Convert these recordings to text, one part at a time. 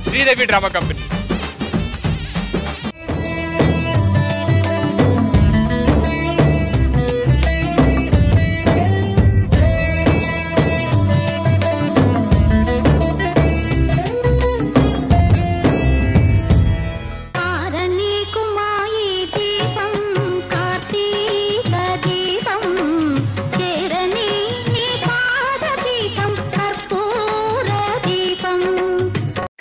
Sridevi drama company.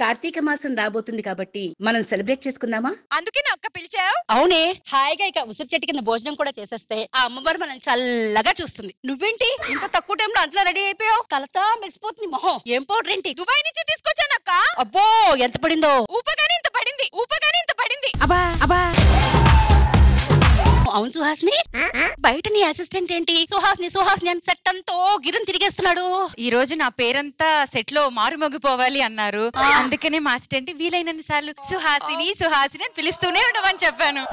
Karthika మాసం రాబోతుంది కాబట్టి మనం సెలబ్రేట్ చేసుకుందామా? అందుకే నా అక్క పిలిచావు. అవునే, హాయిగా ఇక ఉసిరి చెట్టు కింద భోజనం కూడా చేసేస్తే ఆ అమ్మవారు మనం చల్లగా చూస్తుంది. నువ్వేంటి ఇంత తక్కువ టైంలో అట్లా రెడీ అయిపోయావు? తలతా మెరిసిపోతుంది మొహం. ఏం పౌడర్ ఏంటి? దుబాయ్ నుంచి తీసుకొచ్చాను అక్క. అబ్బో ఎంత పడిందో? ఊపగానే ఇంత పడింది, ఊపగానే ఇంత పడింది. అబ్బా అబ్బా. అవును సుహాస్ని, బయట నీ అసిస్టెంట్ ఏంటి సుహాస్ని అని సెట్ అంతా గిరం తిరిగేస్తున్నాడు. ఈ రోజు నా పేరంతా సెట్ లో మారుమోగిపోవాలి అన్నారు. అందుకనే మా అసిస్టెంట్ వీలైనన్ని సార్లు సుహాసిని సుహాసిని అని పిలుస్తూనే ఉండమని చెప్పాను.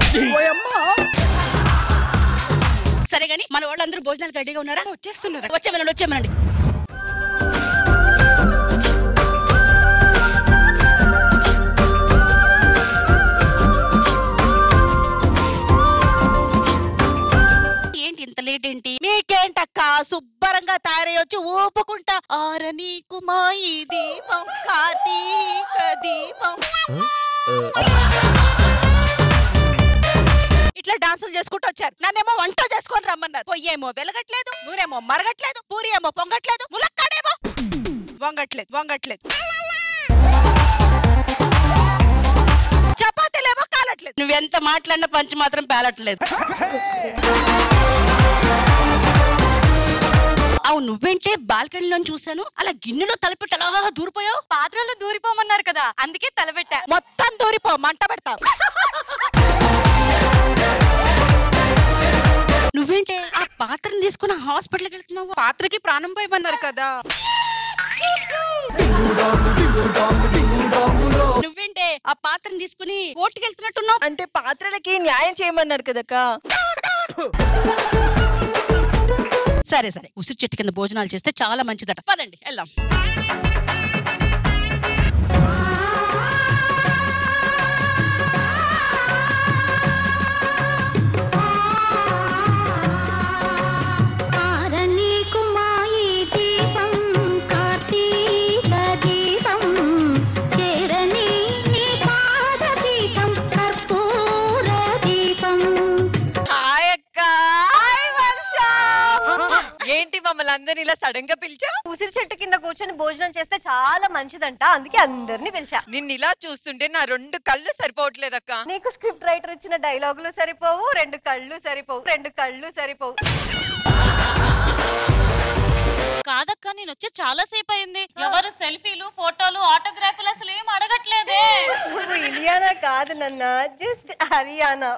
సరే గాని మన వాళ్ళందరూ భోజనాలకు రెడీగా ఉన్నారా? వచ్చేస్తున్నారు. వచ్చేమనండి. ఏంటి ఇంత లేట్ ఏంటి? మీకేంటక్క, శుభ్రంగా తయారయ్యొచ్చి ఊపుకుంటా ఆరని కుమాయి దీపం కార్తీక దీపం ఇట్లా డాన్సులు చేసుకుంటూ వచ్చారు. నన్నేమో వంట చేసుకొని రమ్మన్నారు. పొయ్యేమో వెలగట్లేదు, నూనెమో మరగట్లేదు, పూరి ఏమో పొంగట్లేదు, ములక్కాడేమో వంగట్లేదు, చపాతీలేమో కాలట్లేదు. నువ్వెంత మాట్లాడిన పంచి మాత్రం పేలట్లేదు. అవును, నువ్వేంటే బాల్కనీలో చూసాను అలా గిన్నెలో తలపెట్టి అలా దూరిపోయావు. పాత్రలో దూరిపోమన్నారు కదా, అందుకే తలపెట్టా. మొత్తం దూరిపో, మంట పెడతావు. నువ్వేంటే ఆ పాత్రను తీసుకుని హాస్పిటల్కి వెళ్తున్నావు? పాత్రకి ప్రాణం పోయమన్నారు కదా. నువ్వేంటే ఆ పాత్రను తీసుకుని కోర్టుకి వెళ్తున్నట్టున్నావు? అంటే పాత్రలకి న్యాయం చేయమన్నారు కదక్క. సరే ఉసిరి చెట్టు కింద భోజనాలు చేస్తే చాలా మంచిదట. పదండి వెళ్దాం. ఏంటి మమ్మల్ని అందరినీ ఇలా సడన్ గా పిలిచా? ఉసిరి చెట్టు కింద కూర్చొని భోజనం చేస్తే చాలా మంచిదంట, అందుకే అందరినీ పిలిచా. నిన్ను ఇలా చూస్తుంటే నా 2 కళ్ళు సరిపోవట్లేదక్క. నీకు స్క్రిప్ట్ రైటర్ ఇచ్చిన డైలాగులు సరిపోవు, 2 కళ్ళు సరిపోవు. కాదక్క, నేను వచ్చి చాలా సేపు అయింది. ఎవరు సెల్ఫీలు ఫోటోలు ఆటోగ్రాఫ్లు అసలు ఏం అడగట్లేదే. నువ్వు ఇలియానా కాదు నన్న, జస్ట్ హరియానా.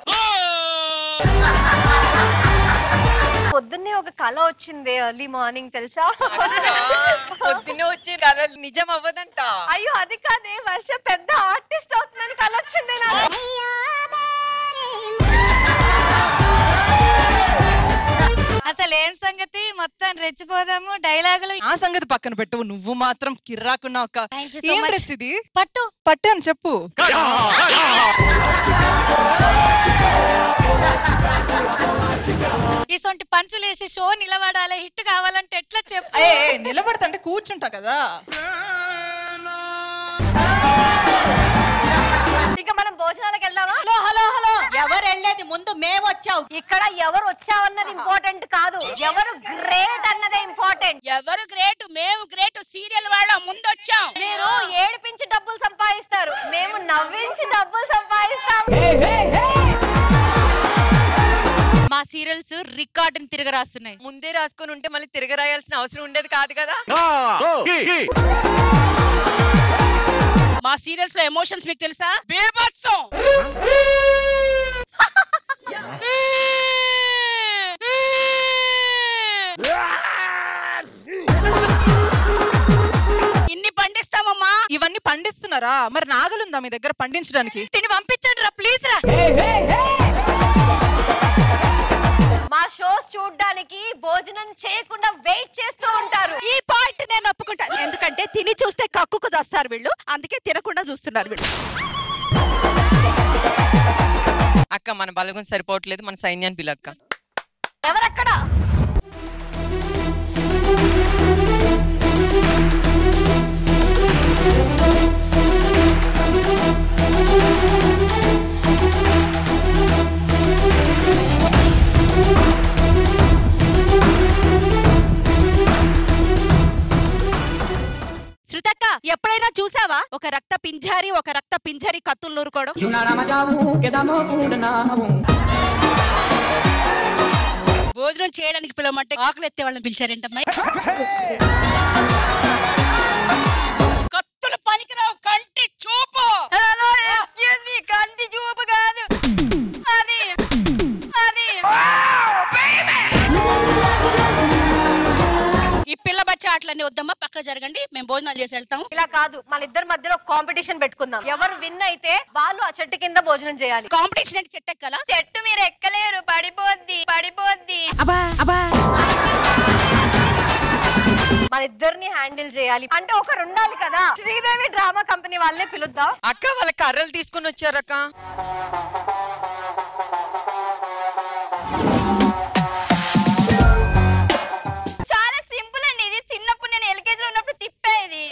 పొద్దున్నే ఒక కళ వచ్చింది ఎర్లీ మార్నింగ్, తెలుసా? పొద్దున్నే వచ్చి కళ నిజం అవ్వదంట. అయ్యో అది కాదే, వర్ష పెద్ద ఆర్టిస్ట్ అవుతుందని కళ వచ్చింది నాకు. అసలు ఏం సంగతి, మొత్తం రెచ్చిపోదాము డైలాగులు. ఆ సంగతి పక్కన పెట్టు, నువ్వు మాత్రం కిర్రాకున్నా. ఏం డ్రెస్ ఇది? పట్టు అని చెప్పు. ఇసొంటి పంచులేసి షో నిలబడాలి, హిట్ కావాలంటే ఎట్లా చెప్పు? నిలబడతంటే కూర్చుంటా కదా. ఇక మనం భోజనాలకు వెళ్దామా? హలో ఎవరు వెళ్ళేది? ముందు మేము వచ్చావు. ఇక్కడ ఎవరు వచ్చావన్నది ఇంపార్టెంట్ కాదు, ఎవరు గ్రేట్ అన్నదే ఇంపార్టెంట్. ఎవరు గ్రేట్? మేము గ్రేట్. సీరియల్ వాళ్ళ ముందొచ్చాం. మీరు ఏడిపించి డబ్బులు సంపాదిస్తారు, మేము నవ్వించి డబ్బులు సంపాదిస్తాం. మా సీరియల్స్ రికార్డుని తిరగరాస్తున్నాయి. ముందే రాసుకొని ఉంటే మళ్ళీ తిరగరాయాల్సిన అవసరం ఉండేది కాదు కదా. మా సీరియల్స్ లో ఎమోషన్స్ మీకు తెలుసా? బీభత్సం. ఇన్ని పండిస్తామమ్మా. ఇవన్నీ పండిస్తున్నారా? మరి నాగలుందా మీ దగ్గర పండించడానికి? తిని పంపించండి రా ప్లీజ్ రా. మా షోస్ చూడడానికి భోజనం చేయకుండా వెయిట్ చేస్తూ ఉంటారు. ఈ పాయింట్ నేను ఒప్పుకుంటా. ఎందుకంటే తిని చూస్తే కక్కుకు దస్తారు వీళ్ళు, అందుకే తినకుండా చూస్తున్నారు వీళ్ళు. అక్క మన బలగం సరిపోవట్లేదు, మన సైన్యాన్ని పిలక్క. ఎవరక్కడ? శృతక్క ఎప్పుడైనా చూసావా ఒక రక్త పింజరి కత్తులు నూరుకోవడం? భోజనం చేయడానికి పిలవమంటే ఆకులు ఎత్తే వాళ్ళని పిలిచారేంటమ్మాయి? కత్తులు పనికిరావు, కంటి చూపు. కంటి చూపు కాదు అది అది. ఈ పిల్ల బచ్చా ఆటలన్నీ వద్దమ్మా, పక్క జరగండి, మేము భోజనాలు చేసి వెళ్తాం. ఇలా కాదు, మన ఇద్దరి మధ్యలో కాంపిటీషన్ పెట్టుకుందాం. ఎవరు విన్ అయితే వాళ్ళు ఆ చెట్టు కింద భోజనం చేయాలి. కాంపిటీషన్ అంటే చెట్టు ఎక్కాలా? చెట్టు మీరు ఎక్కలేరు, పడిపోద్ది. మన ఇద్దరిని హ్యాండిల్ చేయాలి అంటే ఒకరు ఉండాలి కదా. శ్రీదేవి డ్రామా కంపెనీ వాళ్ళనే పిలుద్దాం. అక్క వాళ్ళ కర్రలు తీసుకుని వచ్చారక్క. చాలా సింపుల్ అండి ఇది. చిన్నప్పుడు నేను ఎల్కేజీలో ఉన్నప్పుడు తిప్పేది.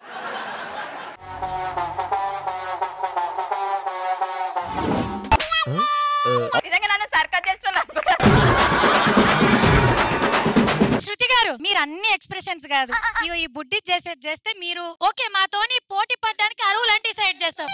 నిజంగా నన్ను సర్కస్ చేస్తున్నా. శృతి గారు మీరు అన్ని ఎక్స్ప్రెషన్స్ కాదు, ఈ బుడ్డి చేస్తే మీరు ఓకే మాతోని పోటీ పడడానికి అరువులంటి సైడ్ చేస్తాం.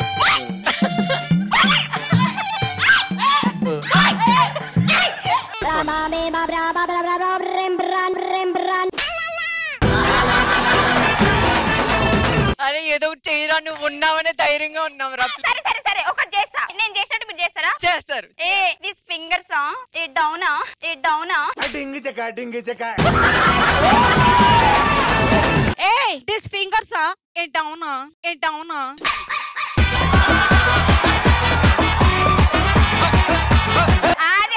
అరే ఏదో ఒకటి చేయరా, నువ్వు ఉన్నావనే ధైర్యంగా ఉన్నావు రా. సరే సరే సరే ఒకటి చేస్తా. నేను చేసినట్టు మీరు చేస్తారా? చేస్తారు. ఏ దిస్ ఫింగర్స్ ఏ డౌనా ఏ డౌనా. ఏ దిస్ ఫింగర్స్ ఏ డౌనా ఏ డౌనా.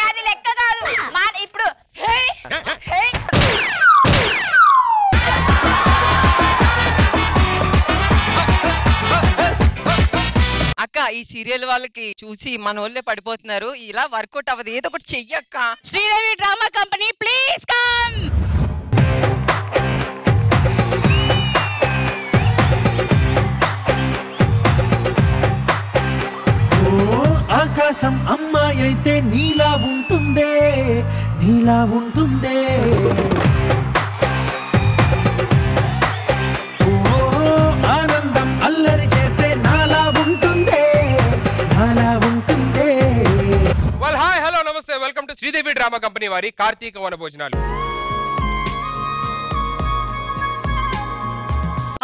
అది లెక్క కాదు. ఇప్పుడు అక్క ఈ సీరియల్ వాళ్ళకి చూసి మన వాళ్ళే పడిపోతున్నారు, ఇలా వర్కౌట్ అవ్వదు, ఏదో ఒకటి చెయ్యక్క. Sridevi drama company please come. ఆకాశం అమ్మాయి అయితే నీలా ఉంటుందే, నీలా ఉంటుందే. ఆనందం అల్లరి చేస్తే నాలా ఉంటుందే, నాలా ఉంటుందే. వెల్ హాయ్ హలో నమస్తే, welcome to Sridevi drama company వారి కార్తీక వన భోజనాలు.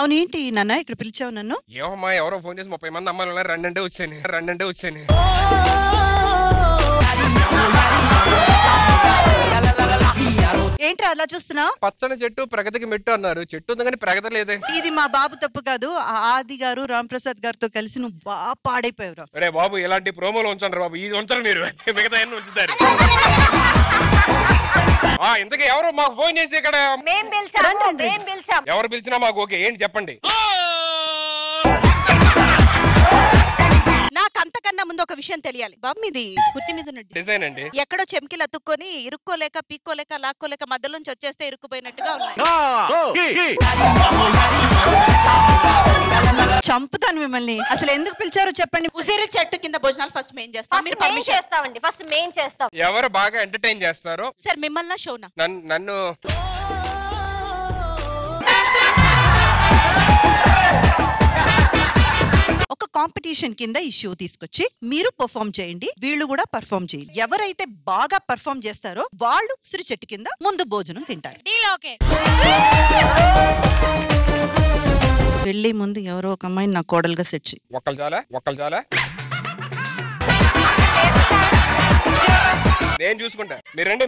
అవునేంటి నాన్న ఇక్కడ పిలిచావు నన్ను? ఏమమ్మా ఎవరో ఫోన్ చేసి 30 మంది అమ్మాయిలు ఉన్నారు, రెండంటే వచ్చాను. ఏంట్రా అలా చూస్తున్నావు? పచ్చని చెట్టు ప్రగతికి మెట్టు అన్నారు, చెట్టు ఉంది కానీ ప్రగతి లేదే. ఇది మా బాబు తప్పు కాదు, ఆది గారు రామ్ ప్రసాద్ గారితో కలిసి నువ్వు బాగా పాడైపోయావురా. అరే బాబు ఇలాంటి ప్రోమోలు ఉంచండి బాబు, ఇది ఉంచరు మీరు, మిగతా ఉంచుతారు. ఇంతకీ ఎవరు మాకు ఫోన్ చేసి ఇక్కడ? ఎవరు పిలిచినా మాకు ఓకే, ఏంటి చెప్పండి. నాకు అంతకన్నా ముందు ఒక విషయం తెలియాలి. బాబు మీది కుర్తి మీద ఉన్న డిజైన్ అండి. ఎక్కడో చెమ్కిలు అతుక్కొని ఇరుక్కోలేక పీక్కోలేక లాక్కోలేక మధ్యలోంచి వచ్చేస్తే ఇరుక్కుపోయినట్టుగా ఉన్నాయి. చంపుతాను మిమ్మల్ని. అసలు ఎందుకు పిలిచారో చెప్పండి. ఉసిరి చెట్టు కింద భోజనాలు ఫస్ట్ మేం చేస్తాం. మీరు పర్మిషన్ చేస్తామండి. ఫస్ట్ మేం చేస్తాం. ఎవరు బాగా ఎంటర్టైన్ చేస్తారు? సార్ మిమ్మల్ని షోనా? నన్ను ఒక కాంపిటీషన్ కింద ఈ షో తీసుకొచ్చి మీరు పర్ఫార్మ్ చేయండి, వీళ్ళు కూడా పర్ఫార్మ్ చేయండి. ఎవరైతే బాగా పర్ఫార్మ్ చేస్తారో వాళ్ళు ఉసిరి చెట్టు కింద ముందు భోజనం తింటారు. వెళ్ళే ముందు ఎవరో ఒక అమ్మాయిని నా కోడలుగా సెట్ చేయి. ఒక్కలు చాలా నేను చూసుకుంటా, మీరు రండి.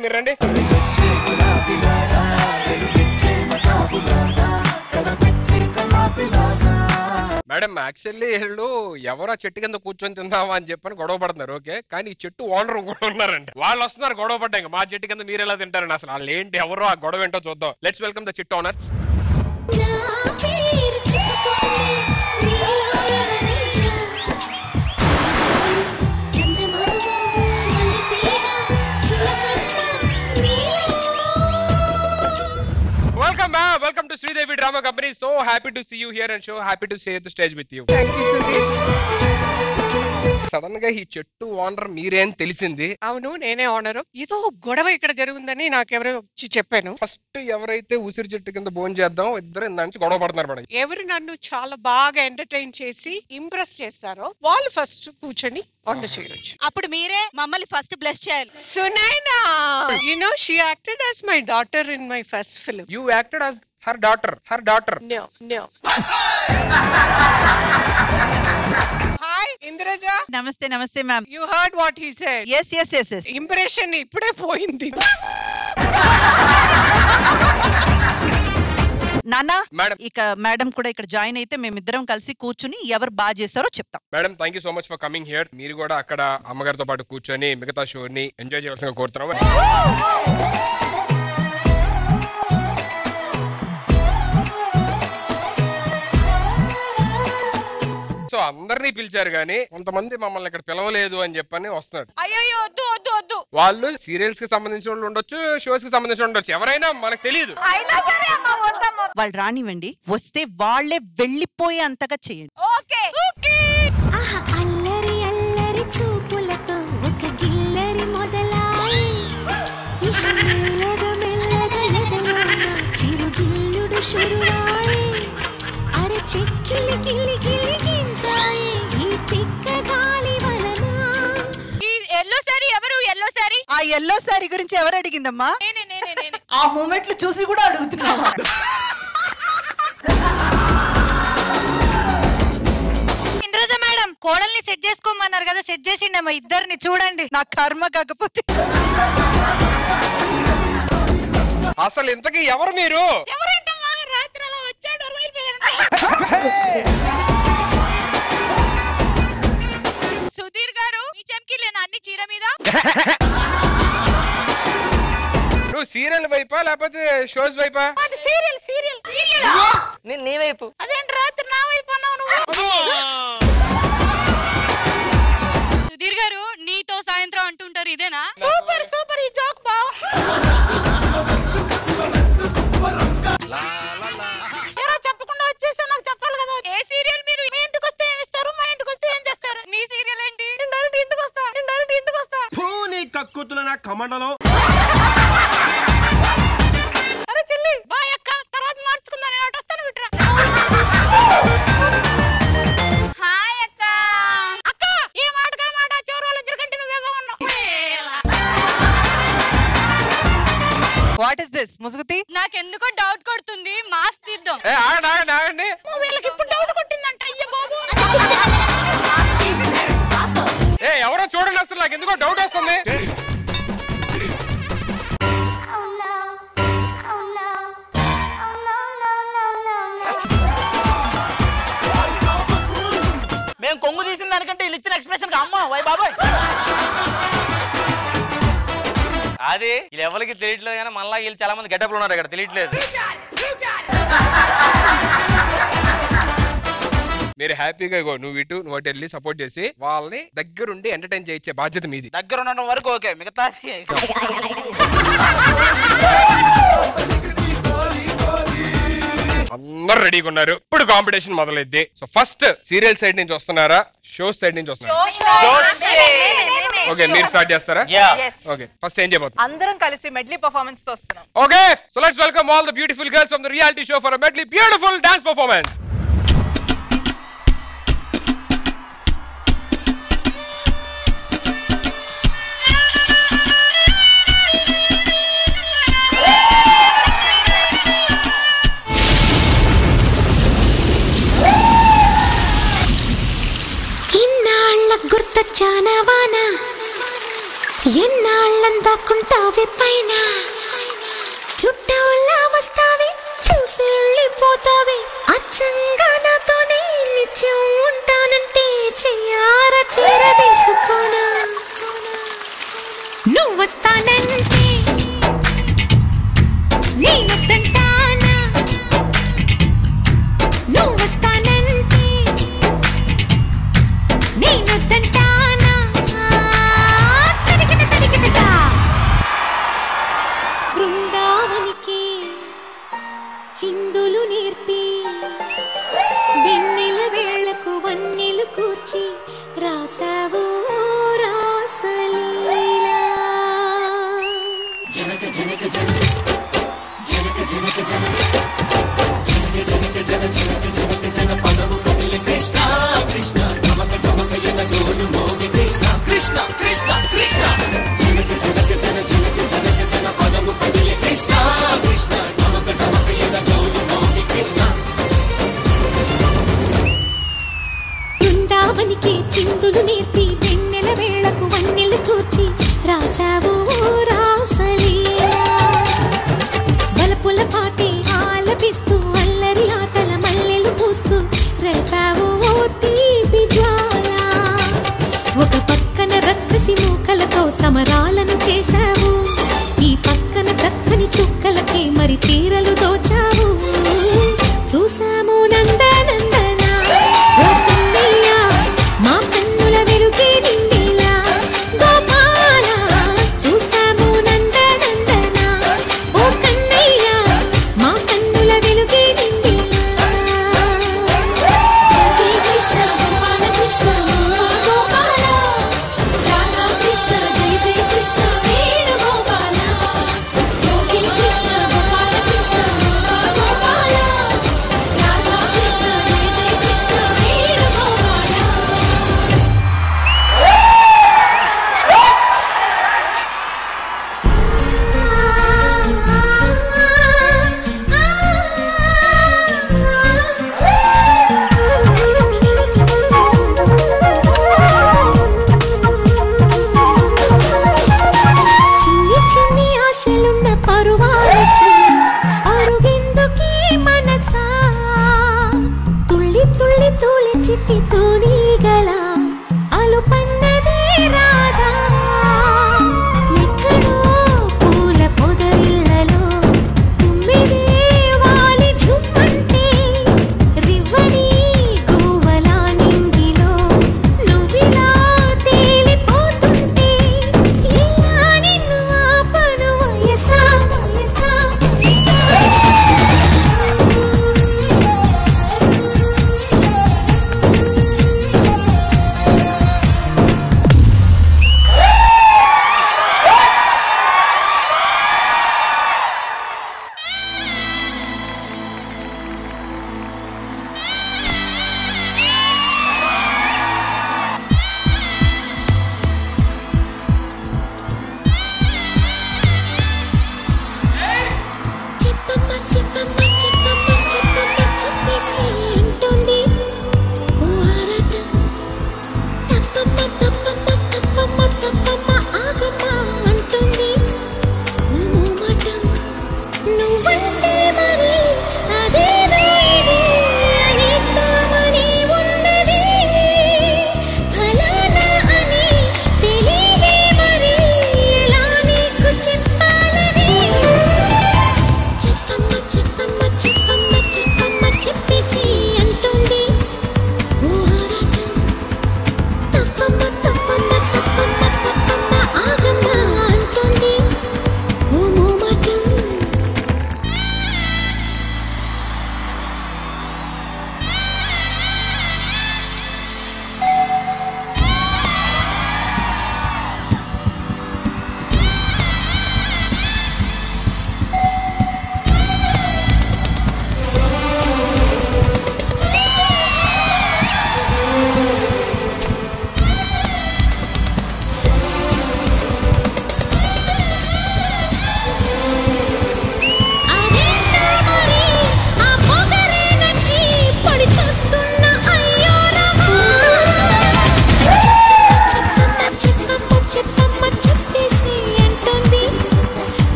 మేడం యాక్చువల్లీ వీళ్ళు ఎవరో చెట్టు కింద కూర్చొని తిందామా అని చెప్పని గొడవ పడుతున్నారు, ఓకే. కానీ ఈ చెట్టు ఓనర్ కూడా ఉన్నారండి, వాళ్ళు వస్తున్నారు గొడవ పడ్డాక. మా చెట్టు కింద మీరు ఎలా తింటారండి? అసలు వాళ్ళు ఏంటి, ఎవరో ఆ గొడవ ఏంటో చూద్దాం. లెట్స్ వెల్కమ్ ద చెట్టు owners. Drama company. So happy to see you here and so happy to share the stage with you. Sudden గా ఈ చెట్టు ఓనర్ మీరేం తెలిసింది? అవును, నేనే ఓనర్. ఏదో గొడవ ఇక్కడ జరుగుందని నాకెవరో వచ్చి చెప్పాను. ఫస్ట్ ఎవరైతే ఉసిరి చెట్టు కింద భోజనం చేద్దాం ఇద్దరు నుంచి గొడవ పడుతున్నారు మేడం. ఎవరు నన్ను చాలా బాగా ఎంటర్టైన్ చేసి ఇంప్రెస్ చేస్తారో వాళ్ళు ఫస్ట్ కూర్చొని వంట చేయొచ్చు. అప్పుడు మీరే మమ్మల్ని ఫస్ట్ బ్లెస్ చేయాలి. Sunaina, you know she acted as my daughter in my first film. You acted as her daughter. No. Hi Indraja. నమస్తే నమస్తే ma'am. You heard what he said. yes impression ఇప్పుడే పోయింది. నాన్న మేడం. ఇక మేడం కూడా ఇక్కడ join అయితే మేమిద్దరం కలిసి కూర్చుని ఎవరు బాగా చేశారో చెప్తాం. Madam thank you so much for coming here. మీరు కూడా అక్కడ అమ్మగారితో పాటు కూర్చొని మిగతా షోని ఎంజాయ్ చేయాల్సిందిగా కోరుతున్నాం. సో అందరినీ పిలిచారు కానీ కొంతమంది మమ్మల్ని ఇక్కడ పిలవలేదు అని చెప్పని వస్తున్నాడు. అయ్యో వద్దు వాళ్ళు సీరియల్స్ కి సంబంధించిన వాళ్ళు ఉండొచ్చు, షోస్ కి సంబంధించిన ఉండొచ్చు, ఎవరైనా మనకు తెలియదు. వాళ్ళు రానివ్వండి, వస్తే వాళ్ళే వెళ్ళిపోయే అంతగా చేయండి. ఓకే అల్లరి అల్లరి చూపులతో ఒక గిల్లరి మొదలాయి చిరు గిల్లుడు షురువాయి అర చెక్కిలి గిల్లి గిల్లి గింతాయి ఈ తిక్క గాలి వలన. ఈ ఎల్లో సారీ ఎవరు? ఎల్లో సారీ, ఆ ఎల్లో సారీ గురించి ఎవరు అడిగిందమ్మా? నేనే ఆ మూమెంట్లు చూసి కూడా అడుగుతున్నావా? ఇంద్రజ మేడం కోడల్ని సెట్ చేసుకోమన్నారు కదా, సెట్ చేసిండమ్మా ఇద్దరిని. చూడండి నా కర్మ కాకపోతే. అసలు ఇంతకీ ఎవరు మీరు? సుధీర్ గారు మీ చెంకిలేనా అన్ని చీర మీద? నువ్వు సీరియల్ వైపా లేకపోతే షోస్ వైపా? సీరియల్ నీ వైపు. అదేంటి రాత్రి నా వైపు అన్నావు నువ్వు? సుధీర్ గారు నీతో సాయంత్రం అంటుంటారు, ఇదేనా? సూపర్ ఈ జోక్ బా. చెప్పకుండా వచ్చేసా, నాకు చెప్పాలి కదా. ఏ సీరియల్ మీరు? మీ ఇంటికి వస్తే ఏం ఇస్తారు, మా ఇంటికి వస్తే ఏం చేస్తారు? నీ సీరియల్ ఏంటి? డైరెక్ట్ ఇంటికి వస్తా. నీ కక్కుతుల నా కమండలో. అరే చెల్లి బాయ్ అక్క, తర్వాత మార్చుకుందాం. నేను అటు వస్తాను విట్రా. హాయ్ అక్క. అక్క ఈ మాటగా మాట చివరి వాళ్ళు జరగంటే నువ్వేగా ఉన్నావు. వాట్ ఇస్ దిస్ ముసుగుతి? నాకెందుకో డౌట్ కొడుతుంది, మాస్క్ తీద్దాం. ఆగండి. వీళ్ళకి ఇప్పుడు డౌట్ కొట్టిందంట. అయ్యో బాబు. ఎవరో చూడండి, అసలు నాకు ఎందుకో డౌట్ వస్తుంది. మేము కొంగు తీసిన దానికంటే వీళ్ళు ఇచ్చిన ఎక్స్ప్రెషన్ అమ్మ వై బాబాయ్. అది వీళ్ళు ఎవరికి తెలియట్లేదు కానీ మళ్ళీ వీళ్ళు చాలా మంది గెటప్లు ఉన్నారు ఇక్కడ, తెలియట్లేదు. మీరు హ్యాపీగా ఇగో నువ్వు ఇటు నువ్వు అటు వెళ్ళి సపోర్ట్ చేసి వాళ్ళని దగ్గరుండి ఎంటర్టైన్ చేయించే బాధ్యత మీది. దగ్గర ఉండడం వరకు ఓకే, మిగతా అందరు రెడీగా ఉన్నారు. ఇప్పుడు కాంపిటీషన్ మొదలైద్ది. సో ఫస్ట్ సీరియల్ సైడ్ నుంచి వస్తున్నారా, షోస్ సైడ్ నుంచి వస్తున్నారా? ఓకే, మీరు స్టార్ట్ చేస్తారా? ఓకే, ఫస్ట్ ఏం చేయబోతున్నారు? అందరం కలిసి మెడ్లీ పర్ఫార్మెన్స్ తో వస్తున్నాం. Okay, so let's welcome all the beautiful girls from the reality show for a medley beautiful dance performance. గుర్తొచ్చానవానా ఎన్నాళ్ళందాకుంటావే పైన చుట్టూలా వస్తావే చూసి వెళ్ళిపోతావే అచ్చంగా బృందావనికి చిందులు నేర్పి వెన్నెల వేళకు వన్నెలు కూర్చి రాసావు రాసలీలా బలపుల పాటే ఆలపిస్తూ అల్లరి ఆటల మల్లెలు పూస్తూ రేపావు తీపి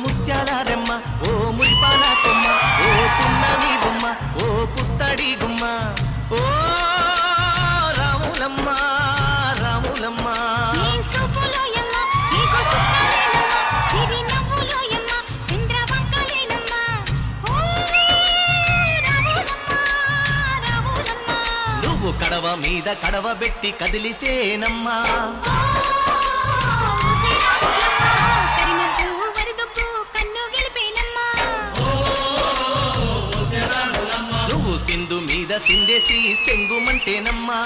ముత్యాల రెమ్మ ఓ మురిపాల కొమ్మ ఓ పున్నమి బొమ్మ ఓ పుత్తడి గుమ్మ ఓ రాములమ్మ రాములమ్మ నువ్వు కడవ మీద కడవ పెట్టి కదిలితేనమ్మా నువ్వు సింధు మీద సిందేసి సెంగుమంటేనమ్మా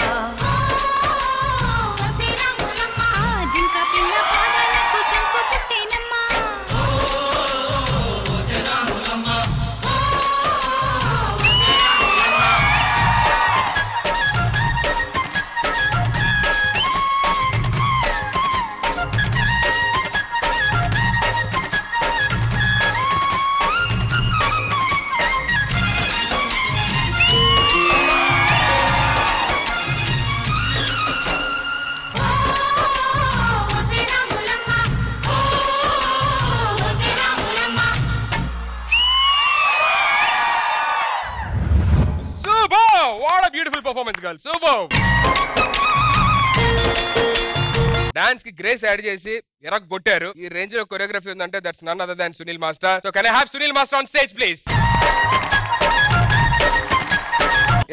డాన్స్ కి గ్రేస్ యాడ్ చేసి ఎరగ కొట్టారు. ఈ రేంజ్ లో కొరియోగ్రఫీ ఉందంటే that's none other than Sunil master. So can I have Sunil master on stage please.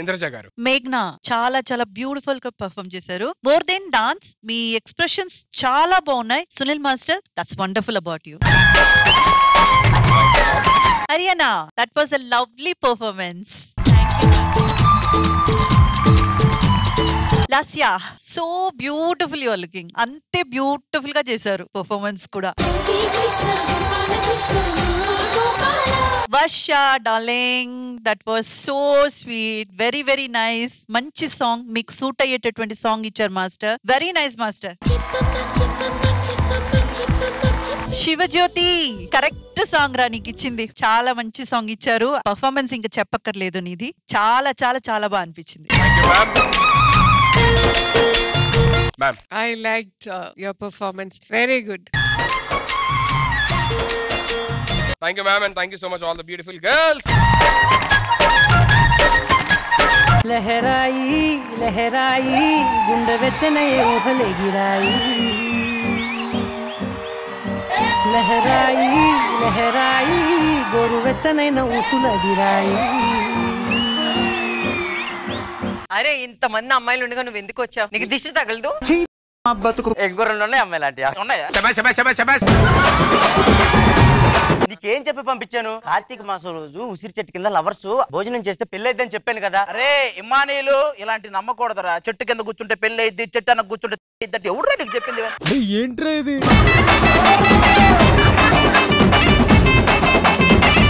Indraja garu, మేఘ్నా చాలా చాలా బ్యూటిఫుల్ గా పర్ఫార్మ్ చేశారు. మోర్ దెన్ డాన్స్, మీ ఎక్స్ప్రెషన్స్ చాలా బాగున్నాయి. Sunil master, that's wonderful about you. Haryana, that was a lovely performance. Lasya, so beautiful you are looking. అంతే beautiful గా చేశారు పర్ఫార్మెన్స్ కూడా. Varsha darling, that was so sweet, very very nice. మంచి సాంగ్, మీకు సూట్ అయ్యేటటువంటి సాంగ్ ఇచ్చారు master. Very nice master. Sivajyothi, correct song రా నీకు ఇచ్చింది. చాలా మంచి సాంగ్ ఇచ్చారు. పర్ఫార్మెన్స్ ఇంకా చెప్పక్కర్లేదు నీది. చాలా చాలా చాలా బాగా అనిపించింది. Ma'am, I liked your performance. Very good. Thank you ma'am, and thank you so much all the beautiful girls. लहराई लहराई गुंड वेचने ऊहले गिराई लहराई लहराई गोरु वेचने न ऊसुल गिराई. అరే, ఇంతమంది అమ్మాయిలు ఉండగా నువ్వు ఎందుకు వచ్చావు? నీకు దిష్టి తగలదు? ఇంకో 2 ఉన్నాయి అమ్మాయిలు లాంటి ఉన్నాయా? నీకేం చెప్పి పంపించాను? కార్తీక మాసం రోజు ఉసిరి చెట్టు కింద లవర్స్ భోజనం చేస్తే పెళ్లి అయిద్దని చెప్పాను కదా. అరే ఇమానీలు, ఇలాంటి నమ్మకూడదురా. చెట్టు కింద కూర్చుంటే పెళ్లి అయింది, చెట్టు అన్న కూర్చుంటే ఇద్దంటే ఎవరురా నీకు చెప్పింది? ఏంట్రా ఇది?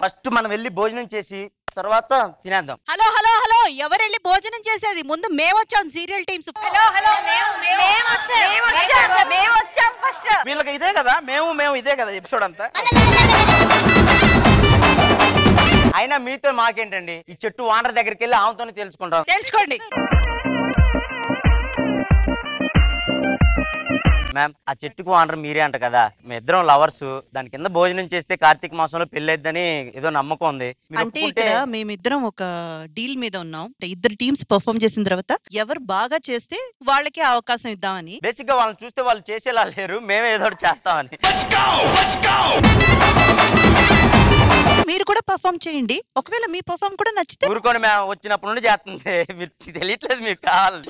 ఫస్ట్ మనం వెళ్ళి భోజనం చేసి తర్వాత తినేద్దాం. హలో హలో హలో, ఎవరు వెళ్ళి భోజనం చేసేది? ముందు మేము వచ్చాం సీరియల్ టీమ్స్. హలో హలో, మేము వచ్చాం ఫస్ట్. వీళ్ళకి ఇదే కదా, మేము ఇదే కదా ఎపిసోడ్ అంతా. అయినా మీతో మాకేంటండి? ఈ చెట్టు వానర్ దగ్గరికి వెళ్ళి ఆమెతోనే తెలుసుకుంటాం. తెలుసుకోండి మ్యామ్, ఆ చెట్టుకు వానర్ మీరే అంట కదా. మీ ఇద్దరం లవర్స్, దాని కింద భోజనం చేస్తే కార్తీక మాసంలో పెళ్లి అయిద్దని ఏదో నమ్మకం ఉంది. అంటే ఇక్కడ మేమిద్దరం ఒక డీల్ మీద ఉన్నాం. ఇద్దరు టీమ్స్ పర్ఫార్మ్ చేసిన తర్వాత ఎవరు బాగా చేస్తే వాళ్ళకి అవకాశం ఇద్దామని. బేసిక్ గా వాళ్ళని చూస్తే వాళ్ళు చేసేలా లేరు, మేమే ఏదో చేస్తామని. మీరు కూడా పర్ఫార్మ్ చేయండి. ఒకవేళ మీ పర్ఫార్మ్ కూడా నచ్చితే ఊరుకొని మేము వచ్చినప్పటి నుండి చేస్తుంది. మీరు తెలియట్లేదు, మీకు కావాలి.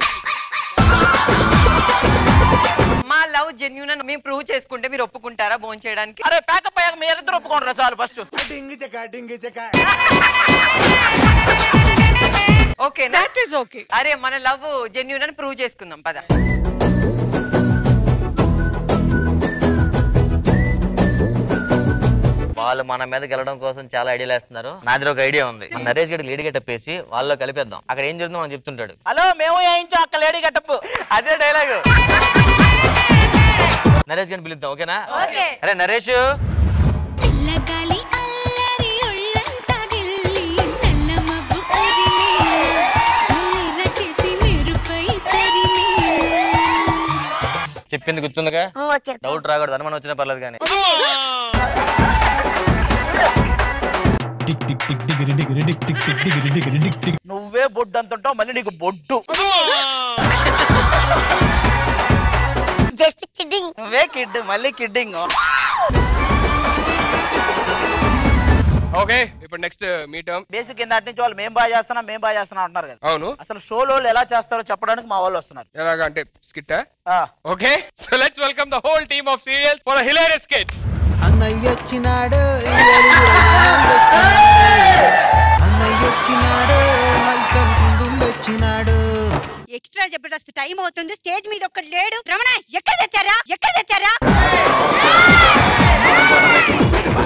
మా లవ్ జెన్యూన్ అని మేము ప్రూవ్ చేసుకుంటే మీరు ఒప్పుకుంటారా భోజనం చేయడానికి? అరే ప్యాకప్ అయ్యాక మీరు ఇద్దరు ఒప్పుకుంటారా? చాలు first. Okay, that is okay. అరే మన లవ్ జెన్యూన్ అని ప్రూవ్ చేసుకుందాం పద. వాళ్ళు మన మీదకి వెళ్ళడం కోసం చాలా ఐడియాలు వేస్తున్నారు. నాది ఒక ఐడియా ఉంది. నరేష్ గడికి లేడీ గెటప్ వేసి వాళ్ళలో కలిపేద్దాం. అక్కడ ఏం జరుగుతుందో మనం చెప్తుంటాడు. హలో, మేము వేయించాం అక్క లేడీ గెటప్. అదే డైలాగ్. నరేష్ గడిని పిలుద్దాం, ఓకేనా? అరే నరేష్, చెప్పింది గుర్తుందిగా? డౌట్ రాకూడదు, అనుమానం వచ్చినా పర్లేదు కానీ. నువ్వే బొడ్డు అంతుంటావు, మళ్ళీ నీకు బొడ్డు. Just kidding. నువ్వే కిడ్, మళ్ళీ కిడ్డింగ్. ఓకే, ఇప్పుడు నెక్స్ట్ మీ టర్మ్. బేసిక్ కింద నుంచి వాళ్ళు మేము బాగా చేస్తున్నాం అంటున్నారు కదా. అవును, అసలు షోలో ఎలా చేస్తారో చెప్పడానికి మా వాళ్ళు వస్తున్నారు. ఎలాగా అంటే skit. Okay, so let's welcome the whole team of serials for a hilarious skit. అన్నయ్య వచ్చినాడు, అన్నయ్య వచ్చినాడు, హల్చల్ కిందులు వచ్చినాడు. ఎక్స్ట్రా జబర్దస్త్ టైం అవుతుంది, స్టేజ్ మీద ఒక్కడు లేడు. రమణ ఎక్కడ తెచ్చారా?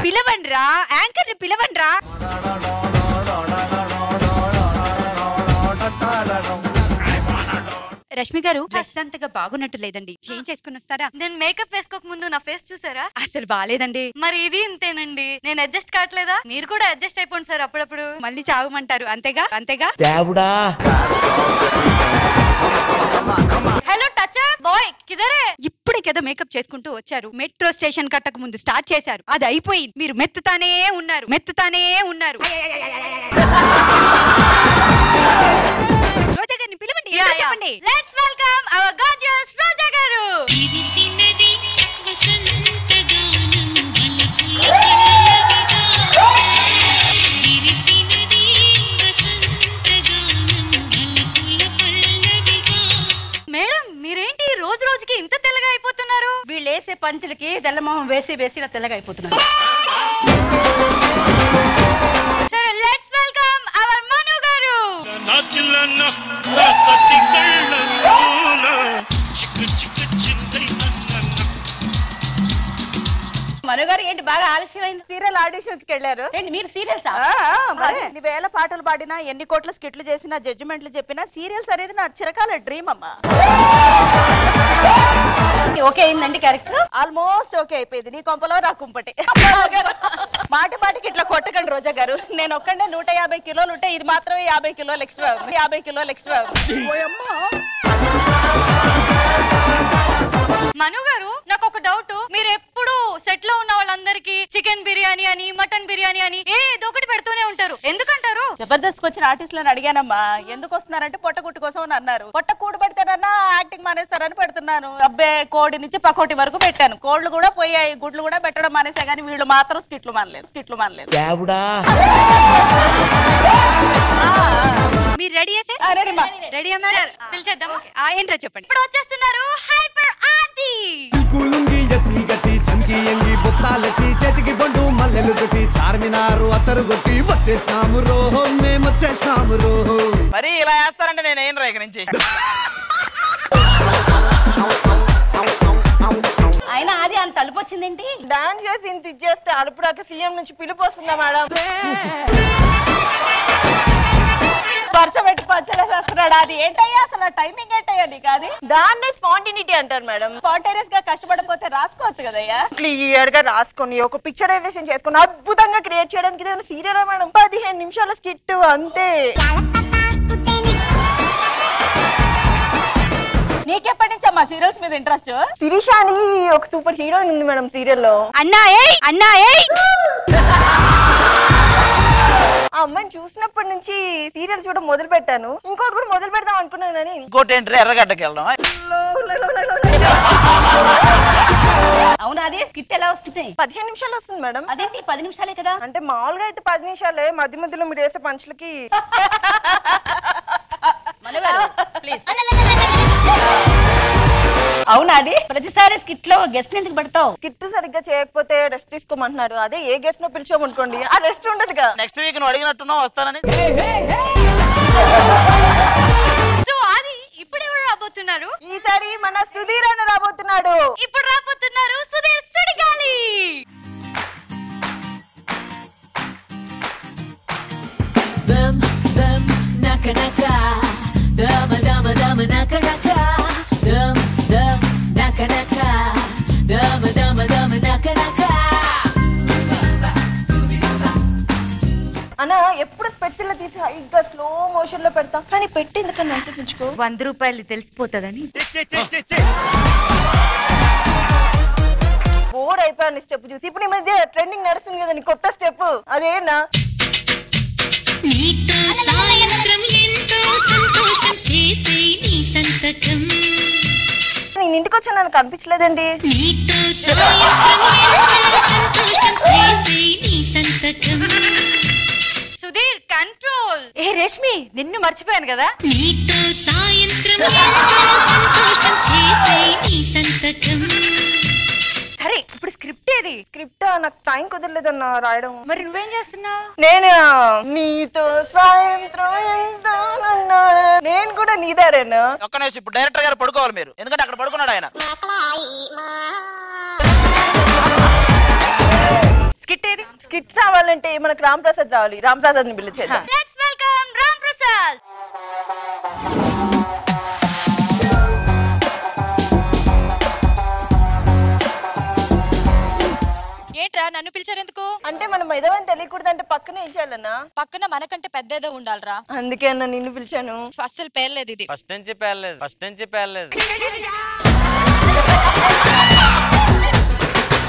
పిలవండ్రా, యాంకర్ ని పిలవండ్రా. రష్మి గారు, డ్రెస్ అంతగా బాగున్నట్టు లేదండి, చేంజ్ చేసుకుని వస్తారా? నేను మేకప్ వేసుకోక ముందు నా ఫేస్ చూసారా? అసలు బాలేదండి. మరి ఇది ఇంతేనండి, నేను అడ్జస్ట్ కావట్లేదా? మీరు కూడా అడ్జస్ట్ అయిపోండి సార్ అప్పుడప్పుడు. మళ్ళీ చావమంటారు, అంతేగా? హలో టచర్ బాయ్, కిదరే? ఇప్పుడే కదా మేకప్ చేసుకుంటూ వచ్చారు. మెట్రో స్టేషన్ కట్టక ముందు స్టార్ట్ చేశారు, అది అయిపోయింది. మీరు మెత్తుతానే ఉన్నారు. రోజా గారిని పిలవండి, చెప్పండి. లెట్స్ వెల్కమ్ అవర్ గార్జియస్ రోజా గారు. మేడం, మీరేంటి రోజు రోజుకి ఇంత తెల్లగా అయిపోతున్నారు? వీళ్ళు వేసే పంచులకి తెల్లమొహం వేసి ఇలా తెల్లగా అయిపోతున్నారు. సరే, లెట్స్ వెల్కమ్ అవర్ మను గారు. మను గారు ఏంటి బాగా ఆలస్యమైంది? సీరియల్ ఆడిషన్స్ కి వెళ్ళారు. మీరు సీరియల్స్ ఎన్ని వేల పాటలు పాడినా, ఎన్ని కోట్ల స్కిట్లు చేసినా, జడ్జిమెంట్లు చెప్పినా, సీరియల్స్ అనేది నా చిరకాల డ్రీమ్ అమ్మా. ఓకే అయిందండి క్యారెక్టర్? ఆల్మోస్ట్ ఓకే అయిపోయింది. నీ కొంపలో నా కుంపటి. మాటికి ఇట్లా కొట్టకండి రోజా గారు. నేను ఒక్కడే 150 కిలోలు ఉంటే ఇది మాత్రమే 50 కిలోలు ఎక్స్ట్రా ఉంది. 50 కిలోలు ఎక్స్ట్రా ఉంది. మను గారు, నాకు ఒక డౌట్. మీరు ఎప్పుడు సెట్ లో ఉన్న వాళ్ళందరికీ చికెన్ బిర్యానీ అని, మటన్ బిర్యానీ అని ఏదో ఒకటి పెడుతూనే ఉంటారు, ఎందుకంటారు? జబర్దస్త్ వచ్చిన ఆర్టిస్టులను అడిగానమ్మా, ఎందుకు వస్తున్నారంటే పొట్టగుట్టు కోసం అని అన్నారు. పొట్ట కూడు పెడతారన్నా యాక్టింగ్ మానేస్తారని పెడుతున్నాను. అబ్బే, కోడి నుంచి పకోటి వరకు పెట్టాను. కోళ్లు కూడా పోయాయి, గుడ్లు కూడా పెట్టడం మానేసా, కానీ వీళ్ళు మాత్రం స్కిట్లు మానలేదు. మీరు రెడీ రెడీ పిలిచేద్దాం. ఏంట్రా చెప్పండి. ఇప్పుడు వచ్చేస్తున్నారు హైపర్ ఆంటీ. కులుంగి ఎత్తి గట్టి చంకి ఎంగి బొత్తాలెట్టి చేతికి బండు మల్లెలు కొట్టి చార్మినారు అత్తరు కొట్టి వచ్చేసినాము రోహో, మేము వచ్చేసినాము రోహో. మరి ఇలా వేస్తారంటే నేను ఏం రా ఇక నుంచి. అయినా అది అంత తలుపు వచ్చిందేంటి? డాన్స్ చేసి ఇంత ఇచ్చేస్తే అడుపుడాక సీఎం నుంచి పిలుపు వస్తుందా మేడం? వరుస పెట్టి పచ్చలేస్తున్నాడు. అది ఏంటయ్యా అసలు? టైమింగ్ ఏంటయ్యా నీకు? అది దాన్నే స్పాంటినిటీ అంటారు మేడం. స్పాంటేనియస్ గా కష్టపడిపోతే రాసుకోవచ్చు కదయ్యా. క్లియర్ గా రాసుకొని ఒక పిక్చరైజేషన్ చేసుకుని అద్భుతంగా క్రియేట్ చేయడానికి ఇదేమైనా సీరియల్ మేడం? 15 నిమిషాల స్కిట్ అంతే. నీకెప్పటి నుంచి అమ్మా సీరియల్స్ మీద ఇంట్రెస్ట్? శిరీష అని ఒక సూపర్ హీరోయిన్ ఉంది మేడం సీరియల్లో. ఆ అమ్మాయిని చూసినప్పటి నుంచి సీరియల్ చూడడం మొదలు పెట్టాను. ఇంకోటి కూడా మొదలు పెడదాం అనుకున్నాను. ఇంకోటి ఏంటి, ఎర్రగడ్డకి వెళ్దాం. అవునా? అది స్కిట్ ఎలా వస్తుంది? 15 నిమిషాలు వస్తుంది మేడం. అదేంటి 10 నిమిషాలే కదా? అంటే మామూలుగా అయితే 10 నిమిషాలే, మధ్య మధ్యలో మీరు వేసే పంచులకి. అవునా? అది ప్రతిసారి స్కిట్ లో గెస్ట్ ఎందుకు పెడతావు? స్కిట్ సరిగ్గా చేయకపోతే రెస్ట్ తీసుకోమంటున్నారు. అదే ఏ గెస్ట్ నో పిలిచామనుకోండి, ఆ రెస్ట్ ఉండదుగా. నెక్స్ట్ వీక్ నువ్వు అడిగినట్టున్నావు వస్తానని. సో అది ఇప్పుడు ఎవరు రాబోతున్నారు? ఈసారి మన సుధీర్ అన్న రాబోతున్నాడు. ఇప్పుడు రాబోతున్నారు సుధీర్ సుడిగాలి. దమ్ దమ్ నక నక దమ దమ దమ నక నక దమ్ దమ్ నక నక దమ దమ దమ నక నక. అన్న ఎప్పుడు స్పెట్టిల్లో తీసి హైగా స్లో మోషన్ లో పెడతా, కానీ పెట్టి ఎందుకన్నా అనిపించుకో. 100 రూపాయలు తెలిసిపోతుందని. బోర్ అయిపోయాను స్టెప్ చూసి. ఇప్పుడు ఈ మధ్య ట్రెండింగ్ నడుస్తుంది కదా నీ కొత్త స్టెప్, అదేనా? నీతో సాయంత్రం ఎంతో సంతోషం చేసే నీ సంతకం. నేను ఇంటికి వచ్చా నాకు కనిపించలేదండి. నీతో సాయంత్రం ఎంతో సంతోషం చేసే నీ సంతకం. సుధీర్ కంట్రోల్. ఏ రేష్మి నిన్ను మర్చిపోయాను కదా. నీతో సాయంత్రం ఎంతో సంతోషం చేసే నీ సంతకం. సరే ఇప్పుడు స్క్రిప్ట్ ఏది? స్క్రిప్ట్ నాకు టైం కుదరలేదన్నా రాయడం. మరి నువ్వేం చేస్తున్నావు? నేను నీతో సాయంత్రం ఎంతో అన్నాడు. నేను కూడా నీదారేనా? ఒక్క నిమిషం, ఇప్పుడు డైరెక్టర్ గారు పడుకోవాలి మీరు, ఎందుకంటే అక్కడ పడుకున్నాడు ఆయన. స్కిట్ ఏది? స్కిట్ రావాలంటే మనకు రామ్ ప్రసాద్ రావాలి. రామ్ ప్రసాద్ ని పిలిచేద్దాం. Let's welcome Ram Prasad. ఏంట్రా నన్ను పిలిచారు ఎందుకు? అంటే మనం ఎదవని తెలియకూడదు అంటే పక్కన ఏం చేయాలన్నా? పక్కన మనకంటే పెద్ద ఏదో ఉండాలిరా. అందుకే అన్న నిన్ను పిలిచాను. అస్సలు పేర్లేదు ఇది. ఫస్ట్ నుంచి పేర్లేదు.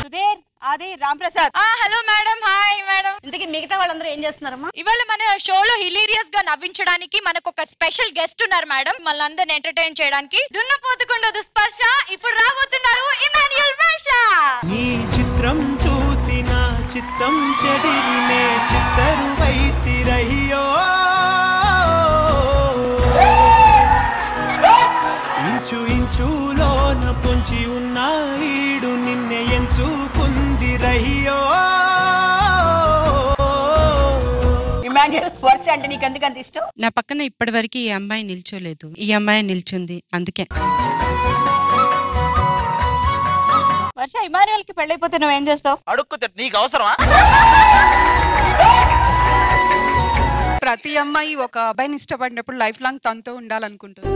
సుధీర్ అది Ram Prasad. Hello madam. Hi madam. ఇంతకీ మిగతా వాళ్ళందరూ ఏం చేస్తున్నారమ్మా? ఇవాళ మన షోలో హిలీరియస్ గా నవ్వించడానికి మనకు ఒక స్పెషల్ గెస్ట్ ఉన్నారు మేడం. మనందరిని ఎంటర్టైన్ చేయడానికి. దున్నపోతుకుండదు స్పర్శ ఇప్పుడు రాబోతున్నారు ఇమాన్యుయల్ వర్ష. ఈ చిత్రం చూసిన చిత్తం చెడిరినే చిత్తరు వైతిరయ్యో ఇంచు ఇంచులోన పొంచి ఉన్న ఈడు నిన్నే ఎంచుకుంది రయ్యో. ఇమాన్యుయల్ వర్ష అంటే నీకు ఎందుకంత ఇష్టం? నా పక్కన ఇప్పటి వరకు ఈ అమ్మాయి నిల్చోలేదు, ఈ అమ్మాయి నిల్చుంది, అందుకే. వర్ష ఇమాన్యుయల్ కి పెళ్ళైపోతే నువ్వేం చేస్తావు? అడుక్కు నీకు అవసరమా? ప్రతి అమ్మాయి ఒక అబ్బాయిని ఇష్టపడినప్పుడు లైఫ్ లాంగ్ తనతో ఉండాలనుకుంటుంది.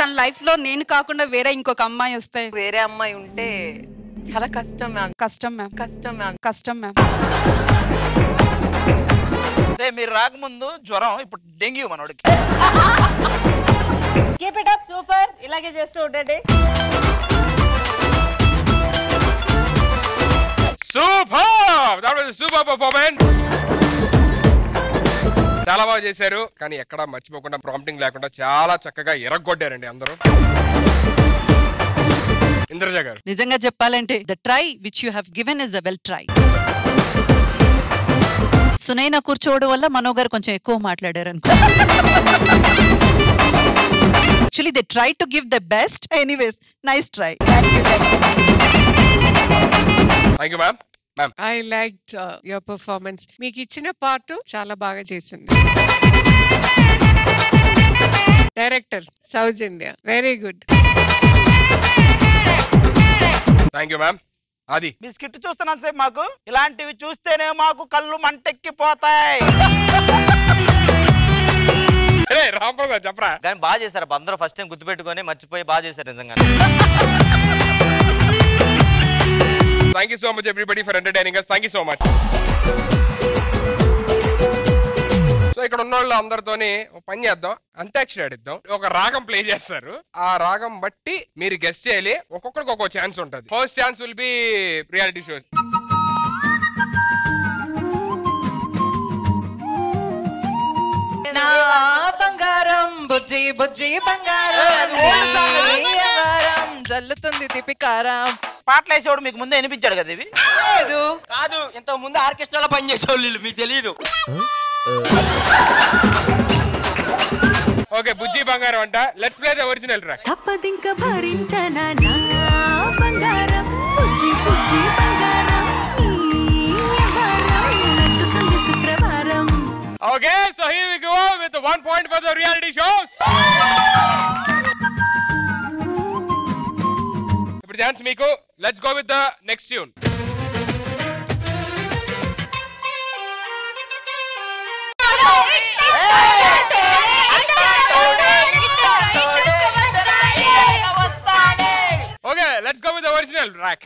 తన లైఫ్ లో నేను కాకుండా వేరే ఇంకొక అమ్మాయి వస్తే, వేరే అమ్మాయి ఉంటే చాలా కష్టం మ్యామ్. కష్టం మ్యామ్. మీరు రాకముందు జ్వరం, ఇప్పుడు డెంగ్యూ మనోడికి. Keep it up, super. ఇలాగే చేస్తూ ఉండండి. Super performance. చాలా బాగా చేశారు, కానీ ఎక్కడ మర్చిపోకుండా ప్రాంప్టింగ్ లేకుండా చాలా చక్కగా ఎరగొట్టారండి అందరూ. ఇంద్రజ గారు, నిజంగా చెప్పాలంటే the try which you have given is a well try. Sunaina కూర్చోవడం వల్ల మనో గారు కొంచెం ఎక్కువ మాట్లాడారు అనుకో. Actually they tried to give their best. Anyways, nice try. Thank you ma'am. I liked your performance. మీకు ఇచ్చిన పార్ట్ చాలా బాగా చేసింది. Director Soujanya, very good. Thank you ma'am. అది మీ స్కిట్ చూస్తున్నాను సేపు మాకు ఇలాంటివి చూస్తేనే మాకు కళ్ళు మంటెక్కిపోతాయి. రాంప్రసాద్ చెప్పరా. కానీ బాగా చేశారు, అందరూ ఫస్ట్ టైం గుర్తుపెట్టుకొని మర్చిపోయి బాగా చేశారు నిజంగా. Thank you so much everybody for entertaining us. Thank you so much. So ఇక్కడ ఉన్న వాళ్ళు అందరితోని పని చేద్దాం, అంత్యాక్షరి ఆడిద్దాం. ఒక రాగం ప్లే చేస్తారు, ఆ రాగం బట్టి మీరు గెస్ట్ చేయాలి. ఒక్కొక్కరికి ఒక్కో ఛాన్స్ ఉంటుంది. First chance will be reality shows. నా బంగారం బుజ్జి బుజ్జి బంగారం జల్లుతుంది దీపికారం. పాటలు వేసేవాడు మీకు ముందే వినిపించాడు కదా ఇవి? కాదు, ఇంత ముందు ఆర్కెస్ట్రాలో పని చేసేవాళ్ళు, మీకు తెలియదు. ఓకే, బుజ్జి బంగారం అంట. Let's play the original track. తప్పదింక భరించనా నా బంగారం బుజ్జి బుజ్జి బంగారం ఈ వ్యవహారం నచ్చుతుంది శుక్రవారం. Okay, so here we go with 1 point for the reality shows. ఇప్పుడు ఛాన్స్ మీకు. Let's go with the next tune. Okay, let's go with the original track.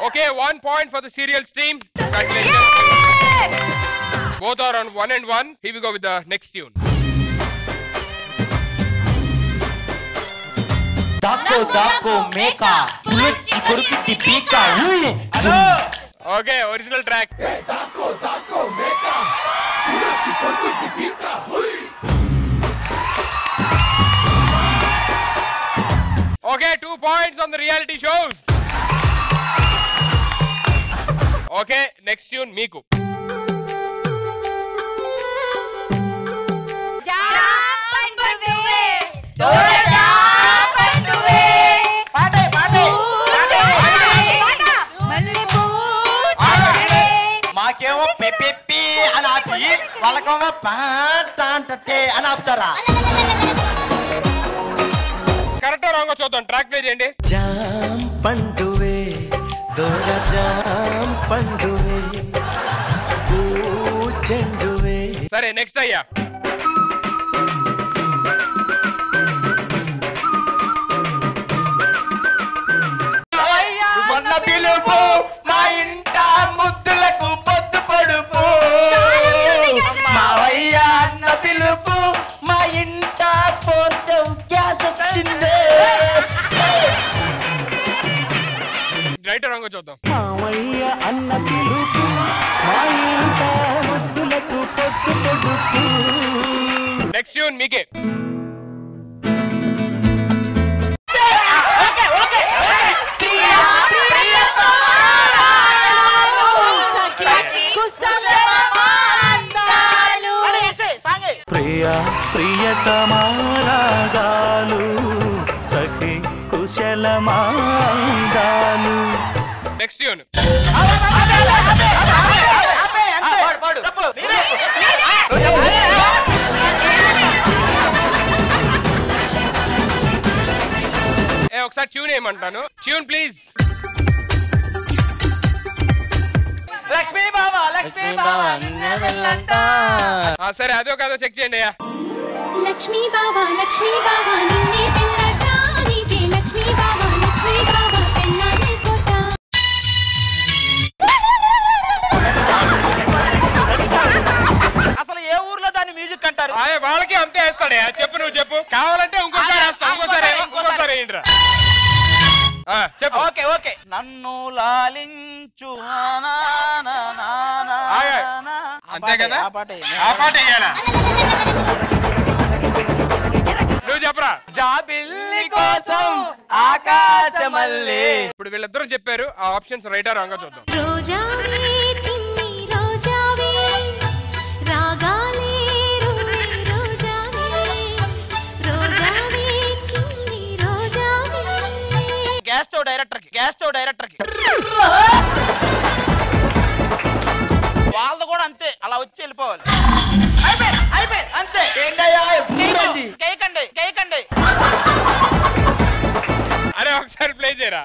Okay, 1 point for the serials team. Congratulations. Both are on 1 and 1. Here we go with the next tune. దాక్కో దాక్కో మేక పులొచ్చి కొరుకుట్టి పీక okay original track. Okay 2 points on the reality shows. Okay next tune మీకు. మాకేమో peppy అని ఆపి వాళ్ళకేమో పాట అంటే అని ఆపుతారా? కరెక్ట్ రాంగ్ చూద్దాం. ట్రాక్ ప్లే చేయండి. జాం పండువే దొర జాం పండువే చెండువే. సరే నెక్స్ట్ అయ్యా. మొన్న పిలుపు మా ఇంట ముద్దులకు పొద్దు పడుపు మావయ్య అన్న పిలుపు మా ఇంట పోతే గ్యాస్ వచ్చిందే. రైట్ రాంగ్ చూద్దాం. మావయ్య అన్న పిలుపు మా ఇంట ముద్దులకు పొద్దు పడుపు. నెక్స్ట్ ట్యూన్ మీకే. ప్రియ ప్రియతమారాగాలు సఖి కుశలమాంగాలు. Next tune. ఒకసారి ట్యూన్ ఏమంటాను. Tune please. లక్ష్మీ బాబా లక్ష్మీ బాబా సరే అదో కాదో చెక్ చేయండి అయ్యా. లక్ష్మీ బాబా నిన్నే పిల్లట నీకే లక్ష్మీ బాబా పెళ్ళానే పోతా. అసలు ఏ ఊర్లో దాన్ని మ్యూజిక్ అంటారు? వాళ్ళకి అంతే వేస్తాడే. చెప్పు నువ్వు చెప్పు. కావాలంటే ఇంకోసారి వేస్తా. ఇంకోసారి ఏంట్రా చెప్పు. Okay okay. నన్ను లాలించు అంతే కదా. ఆ పాట వేయాలా? నువ్వు చెప్పరా. జాబిల్లి కోసం ఆకాశమల్లే. ఇప్పుడు వీళ్ళిద్దరూ చెప్పారు. ఆ ఆప్షన్స్ రైట్ ఆ రాంగ్ చూద్దాం. రోజావే చిన్ని రోజావే రాగాలే రువే రోజావే రోజావే చిన్ని రోజావే. గ్యాస్ స్టవ్ డైరెక్టర్ కి వాళ్ళది కూడా అంతే. అలా వచ్చి వెళ్ళిపోవాలి. అయిపోయి అంతే. కేకండి. అరే ఒకసారి ప్లే చేయరా.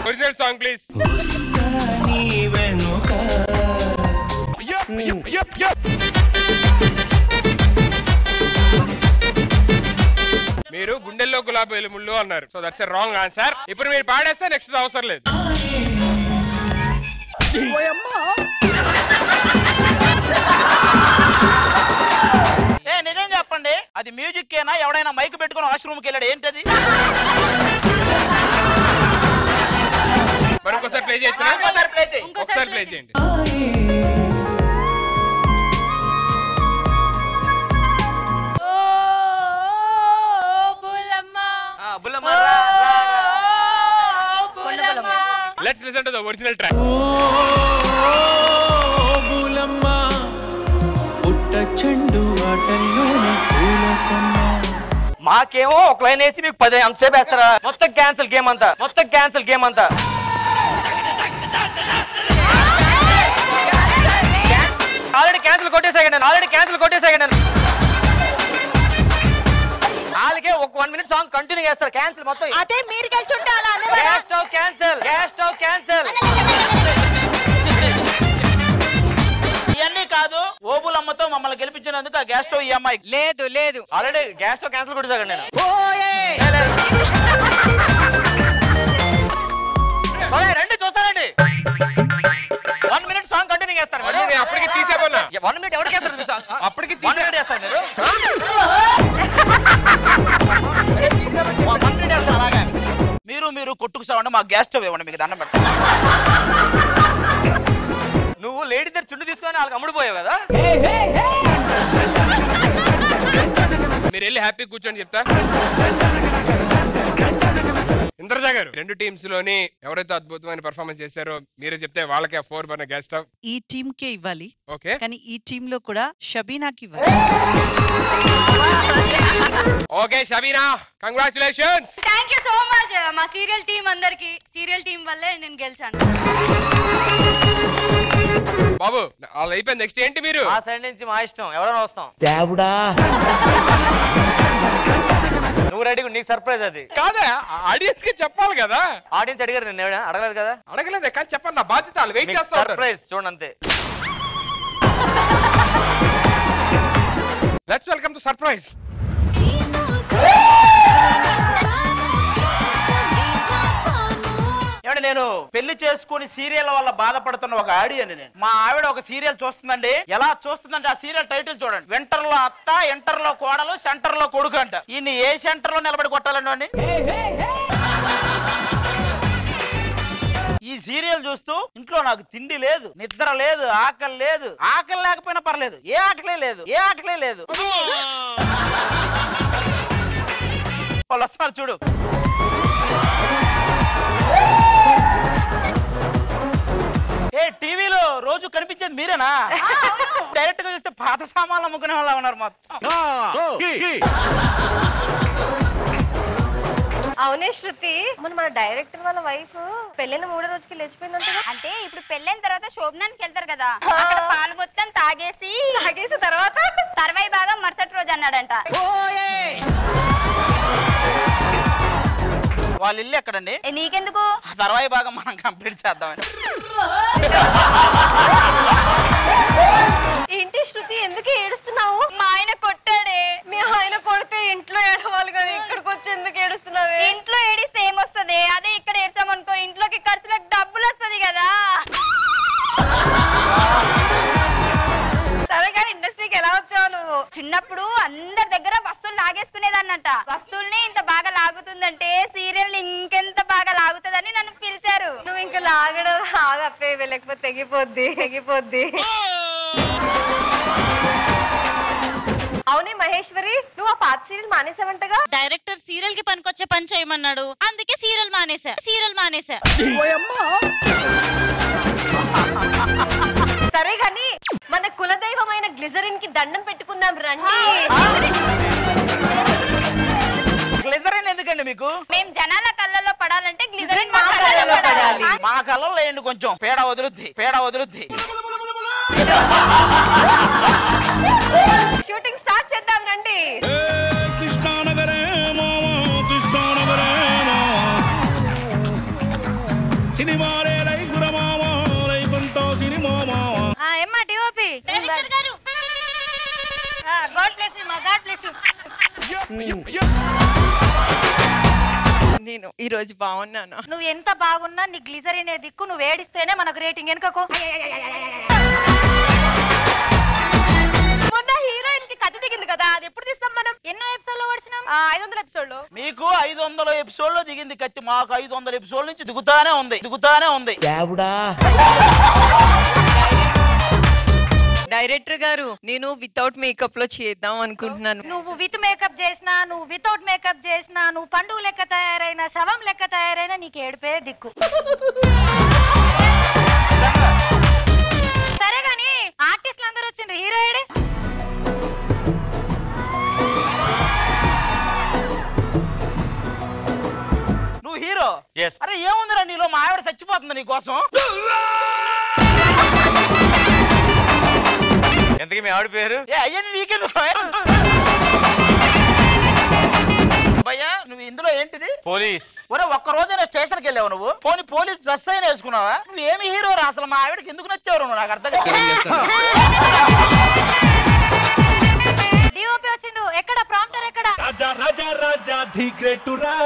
Original song please. మీరు గుండెల్లో గులాబీ ఎలుముళ్ళు అన్నారు. So that's a wrong answer. ఇప్పుడు మీరు పాడేస్తే నెక్స్ట్ అవసరం లేదు. నిజం చెప్పండి, అది మ్యూజిక్ ఏనా? ఎవడైనా మైక్ పెట్టుకుని వాష్రూమ్కి వెళ్ళాడు ఏంటది? మరి ఒకసారి ప్లే చేయొచ్చు. ఒకసారి ప్లే చేయండి. Let's listen to the original track. బూలమ్మ పుట్ట చెండు ఆటల్లోనే పూలకమ్మ. మాకేమో ఒక లైన్ వేసి మీకు 10 అంతసేపు వేస్తారా? మొత్తం క్యాన్సిల్ గేమ్ అంతా. ఆల్రెడీ క్యాన్సిల్ కొట్టేసాగా నేను. వాళ్ళకే ఒక 1 minute సాంగ్ కంటిన్యూ చేస్తారు. క్యాన్సిల్ మొత్తం. అదే మీరు గెలుచుంటే అలా గ్యాస్ స్టవ్ క్యాన్సిల్. ఇవన్నీ కాదు. ఓబులమ్మతో మమ్మల్ని గెలిపించినందుకు ఆ గ్యాస్ స్టవ్ ఈ అమ్మాయి లేదు ఆల్రెడీ గ్యాస్ స్టవ్ క్యాన్సిల్ కొట్టేసాగా నేను. రండి చూస్తానండి. ఎవరికి వేస్తారు నేను అప్పటికి తీసేమన్నా 1 మినిట్ ఎవరికి వేస్తారు అప్పటికి వేస్తారు మీరు 1 మినిట్ వేస్తారు అలాగా మీరు కొట్టుకు సావండి మా గ్యాస్ స్టవ్ ఇవ్వండి మీకు దండం పెడతా నువ్వు లేడీ దగ్గర చుండు తీసుకొని వాళ్ళకి అమ్ముడుపోయావు కదా మీరు వెళ్ళి హ్యాపీ కూర్చొని చెప్తా ఇంద్రజ గారు 2 టీమ్స్ లోని ఎవరైతే అద్భుతమైన పర్ఫార్మెన్స్ చేశారో మీరే చెప్తే వాళ్ళకి ఆ 4 బర్నర్ గ్యాస్ స్టవ్ ఈ టీమ్ కే ఇవ్వాలి. ఓకే, కానీ ఈ టీమ్ లో కూడా షబీనాకి ఇవ్వాలి. Okay Shabina, congratulations. Thank you so much మా సీరియల్ టీం అందరికి. సీరియల్ టీం వల్లే నేను గెలిచాను. బాబు అలా అయిపోయింది. నెక్స్ట్ ఏంటి మీరు? ఆ సైడ్ నుంచి మా ఇష్టం, ఎవరైనా వస్తాం. దేవుడా నువ్వు రెడీ, నీకు సర్ప్రైజ్ అది. కాదా, ఆడియన్స్ కి చెప్పాలి కదా. ఆడియన్స్ అడిగారు, నేను అడగలేదు కదా. అడగలేదే, కానీ చెప్పండి, నా బాధ్యత. వెయిట్ చేస్తా. సర్ప్రైజ్ చూడండి అంతే. Let's welcome to surprise. ఏమంటే నేను పెళ్లి చేసుకుని సీరియల్ వల్ల బాధపడుతున్న ఒక ఆడియన్ నేను. మా ఆవిడ ఒక సీరియల్ చూస్తుందండి. ఎలా చూస్తుందంటే ఆ సీరియల్ టైటిల్ చూడండి. వింటర్ లో అత్త, ఎంటర్ లో కోడలు, సెంటర్ లో కొడుకు అంట. ఈయన్ని ఏ సెంటర్ లో నిలబడి కొట్టాలండి? ఈ సీరియల్ చూస్తూ ఇంట్లో నాకు తిండి లేదు, నిద్ర లేదు, ఆకలి లేదు. ఆకలి లేకపోయినా పర్లేదు, ఏ ఆకలే లేదు, ఏ ఆకలే లేదు. వాళ్ళు వస్తున్నారు చూడు. ఏ టీవీలో రోజు కనిపించేది మీరేనా? డైరెక్ట్ గా చూస్తే పాత సామాన్లు అమ్ముకునే వాళ్ళ ఉన్నారు మొత్తం. అవునే శృతి, మన డైరెక్టర్ వాళ్ళ వైఫ్ పెళ్ళైన 3వ రోజుకి లేచిపోయిందంట. అంటే ఇప్పుడు పెళ్ళైన తర్వాత శోభనానికి వెళ్తారు కదా, అక్కడ పాలు మొత్తం తాగేసి తర్వాత సర్వై బాగా మరుసటి రోజు అన్నాడంట. వాళ్ళ ఇల్లు ఎక్కడండి? నీకెందుకు? సర్వాయి భాగం మనం కంప్లీట్ చేద్దామని. ఏంటి శృతి, ఎందుకు ఏడుస్తున్నావు? మా ఆయన కొట్టాడే. మీ ఆయన కొడితే ఇంట్లో ఏడవాలి కదా, ఇక్కడికి వచ్చి ఎందుకు ఏడుస్తున్నావే? ఇంట్లో ఏడిస్తే ఏమొస్తుంది? అదే ఇక్కడ ఏడ్చామనుకో ఇంట్లోకి ఖర్చులకు డబ్బులు వస్తుంది కదా. సరే కానీ ఇండస్ట్రీకి ఎలా వచ్చావు నువ్వు? చిన్నప్పుడు అందరి దగ్గర వస్తువులు లాగేసుకునేదాన్నంట. వస్తువుల్ని ఇంత బాగా లాగుతుందంటే సీరియల్ ఇంకెంత బాగా లాగుతుందని నన్ను పిలిచారు. నువ్వు ఇంకా లాగడం ఆగప్పే, లేకపోతే తెగిపోద్ది. అవునే మహేశ్వరి, నువ్వు ఆ పాత సీరియల్ మానేసావంటగా? డైరెక్టర్ సీరియల్ కి పనికొచ్చే పని చేయమన్నాడు, అందుకే సీరియల్ మానేసా. సరే గాని మన కులదైవమైన గ్లిజరిన్ కి దండం పెట్టుకుందాం రండి. గ్లిజరిన్ ఎందుకండి మీకు? మేము జనాల కళ్ళల్లో పడాలంటే గ్లిజరిన్ మా కళ్ళల్లో పడాలి. మా కళ్ళల్లో వేయండి, కొంచెం పేడ వదులుద్ది. షూటింగ్ స్టార్ట్ చేద్దాం రండి. ఏమ్మా డిఓపి గాడ్ బ్లెస్ యు, మా గాడ్ బ్లెస్ యు. నేను ఈ రోజు బాగున్నాను. నువ్వు ఎంత బాగున్నా నీ గ్లిజరిన్ దిక్కు, నువ్వు ఏడిస్తేనే మనకు రేటింగ్. వెనుకకు మొన్న హీరోయిన్ కి కత్తి దిగింది కదా, అది ఎప్పుడు తీస్తాం మనం? ఎన్నో ఎపిసోడ్ లో వచ్చినాం? 500 ఎపిసోడ్ లో. మీకు 500 ఎపిసోడ్ లో దిగింది కత్తి, మాకు 500 ఎపిసోడ్ నుంచి దిగుతానే ఉంది. డైరెక్టర్ గారు, నేను వితౌట్ మేకప్ లో చేద్దాం అనుకుంటున్నాను. నువ్వు విత్ మేకప్ చేసినా, నువ్వు వితౌట్ మేకప్ చేసినా, నువ్వు పండుగ లెక్క తయారైనా, శవం లెక్క తయారైనా నీకు ఏడిపే దిక్కు. సరే గాని ఆర్టిస్టులు అందరూ వచ్చిండ్రు, హీరో ఏడే? నువ్వు హీరో? అరే ఏముందిరా నీలో, మా ఆవిడ చచ్చిపోతుంది నీ కోసం. ఎందుకు మీ ఆవిడ పేరు? అయ్యని నీకెందుకు భయ్యా? నువ్వు ఇందులో ఏంటిది? పోలీస్. ఒరే ఒక్క రోజైనా స్టేషన్కి వెళ్ళావు నువ్వు? పోనీ పోలీస్ డ్రెస్ అయినా వేసుకున్నావా? నువ్వు ఏమి హీరో రా అసలు? మా ఆవిడకి ఎందుకు నచ్చావు నువ్వు? నాకు అర్థం కాదు. డిఓపి వచ్చిండు, ఎక్కడ ప్రాంప్టర్ ఎక్కడ? రాజా ది గ్రేటురా,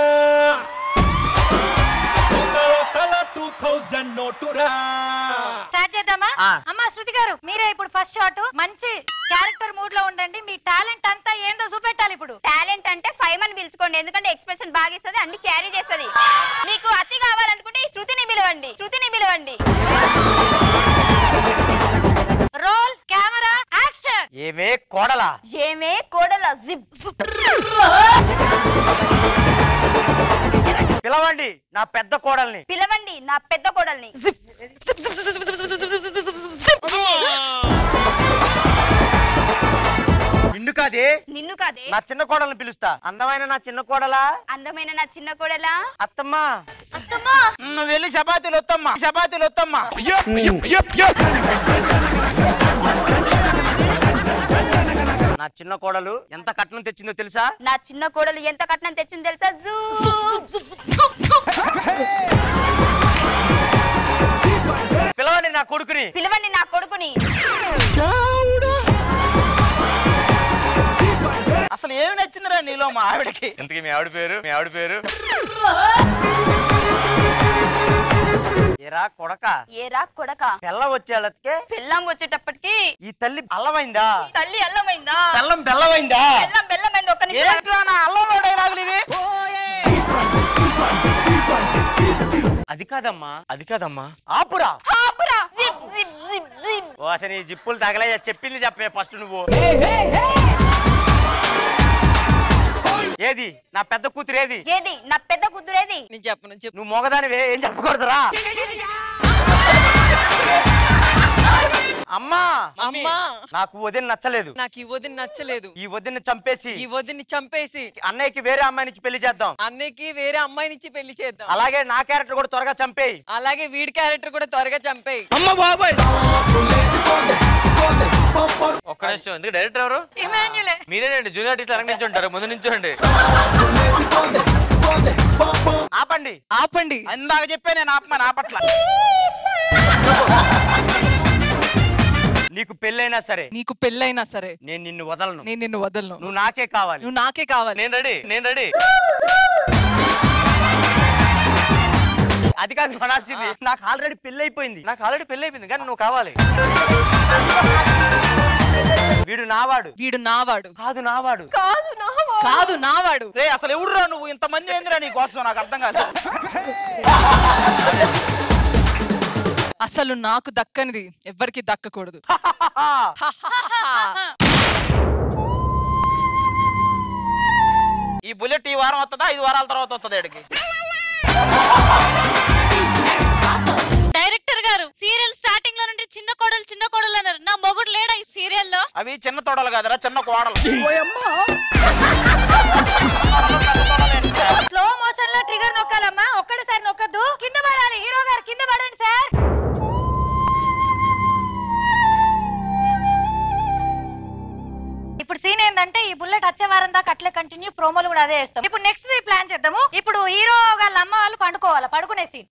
తల 2000 నోటురా. స్టార్ట్ చేద్దామా? అమ్మా అమ్మా శృతి గారు మీరే ఇప్పుడు ఫస్ట్ షాట్ మంచి క్యారెక్టర్ మూడ్ లో ఉండండి. మీ టాలెంట్ అంతా ఏందో చూపెట్టాలి ఇప్పుడు. టాలెంట్ అంటే 5 మంది పిలుచుకోండి, ఎందుకంటే ఎక్స్ప్రెషన్ బాగా ఇస్తుంది, అన్ని క్యారీ చేస్తుంది. మీకు అతి కావాలనుకుంటే ఈ శృతిని పిలవండి. Roll camera action. ఏమే కోడలా జిప్ పిలవండి నా పెద్ద కోడల్ని. నిన్ను కాదే నా చిన్న కోడల్ని పిలుస్తా. అందమైన నా చిన్న కోడలా అత్తమ్మా నువ్వు వెళ్ళి చపాతీలు వత్తమ్మా. నా చిన్న కోడలు ఎంత కట్నం తెచ్చిందో తెలుసా? పిలవండి నా కొడుకుని. అసలు ఏమి నచ్చిందిరా నీలో మా ఆవిడకి? ఇంతకీ మీ ఆవిడ పేరు ఏరా కొడక పెళ్ళం వచ్చేటప్పటికి ఈ తల్లి అల్లమైందా? పెళ్ళం బెల్లమైందా? అది కాదమ్మా ఆపురా. ఓ అసలు ఈ జిప్పులు తగలే చెప్పింది చెప్పే ఫస్ట్ నువ్వు. ఏది నా పెద్ద కూతురు ఏది? నేను చెప్పను. నువ్వు మొగదానివే ఏం చెప్పకూడదురా. అమ్మా నాకు వదిన నచ్చలేదు. ఈ వదిన చంపేసి అన్నయ్యకి వేరే అమ్మాయినిచ్చి పెళ్లి చేద్దాం. అలాగే నా క్యారెక్టర్ కూడా త్వరగా చంపేయి. అలాగే వీడి క్యారెక్టర్ కూడా త్వరగా చంపేయి. ఒక్క నిమిషం. ఎందుకు డైరెక్టర్ ఎవరు? మీరేనండి జూనియర్ ఆర్టిస్ట్ అలా నించుంటారు, ముందు నించోండి. ఆపండి ఇందాక చెప్పే నేను ఆపట్ల. నీకు పెళ్ళైనా సరే నేను నిన్ను వదలను. నువ్వు నాకే కావాలి. నేను రెడీ. అది కాదు కొనాల్సింది. నాకు ఆల్రెడీ పెళ్లి అయిపోయింది కానీ నువ్వు కావాలి. వీడు నావాడు కాదు నావాడు. రే అసలు ఎవడురా నువ్వు? ఇంతమంది ఏందిరా నీ కోసం? నాకు అర్థం కాదు. అసలు నాకు దక్కనిది ఎవ్వరికి దక్కకూడదు. ఈ బుల్లెట్ ఈ వారం వస్తుందా 5 వారాల తర్వాత వస్తుంది ఎడికి? డైరెక్టర్ గారు సీరియల్ స్టార్టింగ్ లో నుండి చిన్న కోడలు అన్నారు. నా మొగుడు లేడా ఈ సీరియల్లో? అవి చిన్న తోడలు కాదురా, చిన్న కోడలు. స్లో మోషన్ లో ట్రిగర్ నొక్కాలమ్మా. ఒక్కడిసారి నొక్కద్దు, కింద పడాలి. హీరో గారు కింద పడండి సార్. ఇప్పుడు సీన్ ఏంటంటే ఈ బుల్లెట్ వచ్చే వారం దాకా అట్లే కంటిన్యూ, ప్రోమోలు కూడా అదే వేస్తాం. ఇప్పుడు నెక్స్ట్ ప్లాన్ చేద్దాము. ఇప్పుడు హీరో వాళ్ళ అమ్మ వాళ్ళు పడుకునే సీన్.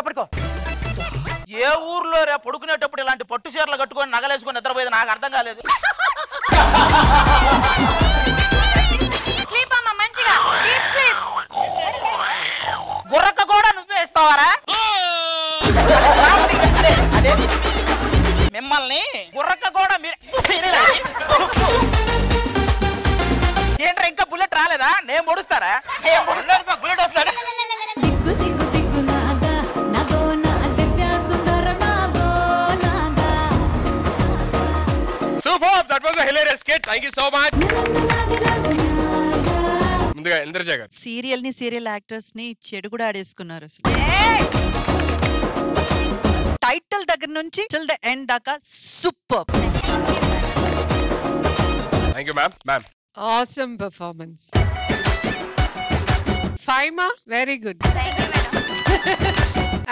పడుకో. ఏ ఊర్లో రే పడుకునేటప్పుడు ఇలాంటి పట్టు చీరలు కట్టుకొని నగలేసుకొని నిద్రపోయేది నాకు అర్థం కాలేదు. స్లీప్ అమ్మ మంచిగా స్లీప్. గుర్రక్క కూడా నువ్వే ఇస్తావారా? మిమ్మల్ని గుర్రక్క కూడా ఏంట్రా ఇంకా బుల్లెట్ రాలేదా? నేను పొడుస్తారా? బుల్లెట్ వస్తారా? Superb! That was a hilarious skit. Thank you so much. ముందుగా ఇంద్రజ గారు సీరియల్ యాక్టర్స్ ని చెడు కూడా ఆడేసుకున్నారు. టైటిల్ దగ్గర నుంచి టిల్ ద ఎండ్ దాకా super. Thank you ma'am. Awesome performance. Faima, very good.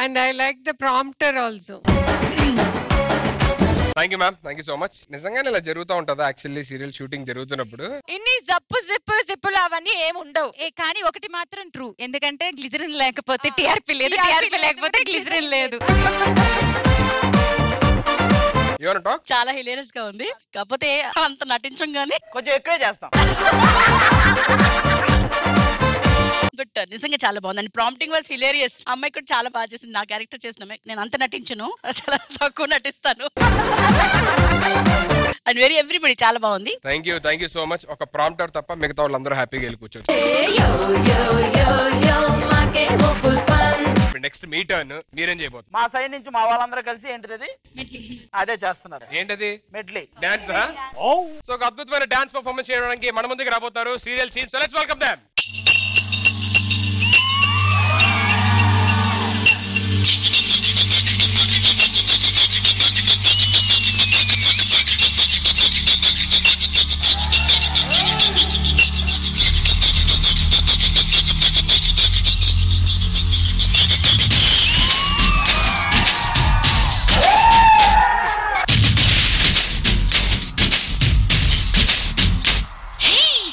And I like the prompter also. Thank you ma'am. Thank you so much. నిజంగానే ఇలా జరుగుతూ ఉంటుందా యాక్చువల్లీ సీరియల్ షూటింగ్ జరుగుతున్నప్పుడు? ఇన్ని జిప్పులు అవన్నీ ఏమి ఉండవు. కానీ ఒకటి మాత్రం ట్రూ, ఎందుకంటే గ్లిజరిన్ లేకపోతే టీఆర్పీ లేదు, టీఆర్పీ లేకపోతే గ్లిజరిన్ లేదు. చాలా హిలేరియస్ గా ఉంది, కాకపోతే అంత నటించం గానీ కొంచెం ఎక్కువే చేస్తాం. బట్ నిజంగా చాలా బాగుంది. Prompting was hilarious. అమ్మాయి కూడా చాలా బాగా చేసింది. నా క్యారెక్టర్ చేసిన అమ్మాయి. నేను అంత నటించను, చాలా తక్కువ నటిస్తాను. అండ్ వెరీ ఎవ్రీబడి చాలా బాగుంది. Thank you so much. ఒక ప్రాంప్టర్ తప్ప మిగతా వాళ్ళందరూ హ్యాపీగా వెళ్ళి కూర్చోవచ్చు. నెక్స్ట్ మీ టర్న్. మీరేం చేయబోతున్నారు? మా సైడ్ నుంచి మా వాళ్ళందరూ కలిసి ఏంటిది అదే చేస్తున్నారు. ఏంటది? Medley dance. సో ఒక అద్భుతమైన డాన్స్ పర్ఫార్మెన్స్ చేయడానికి మన ముందుకు రాబోతారు serial team. So let's welcome them.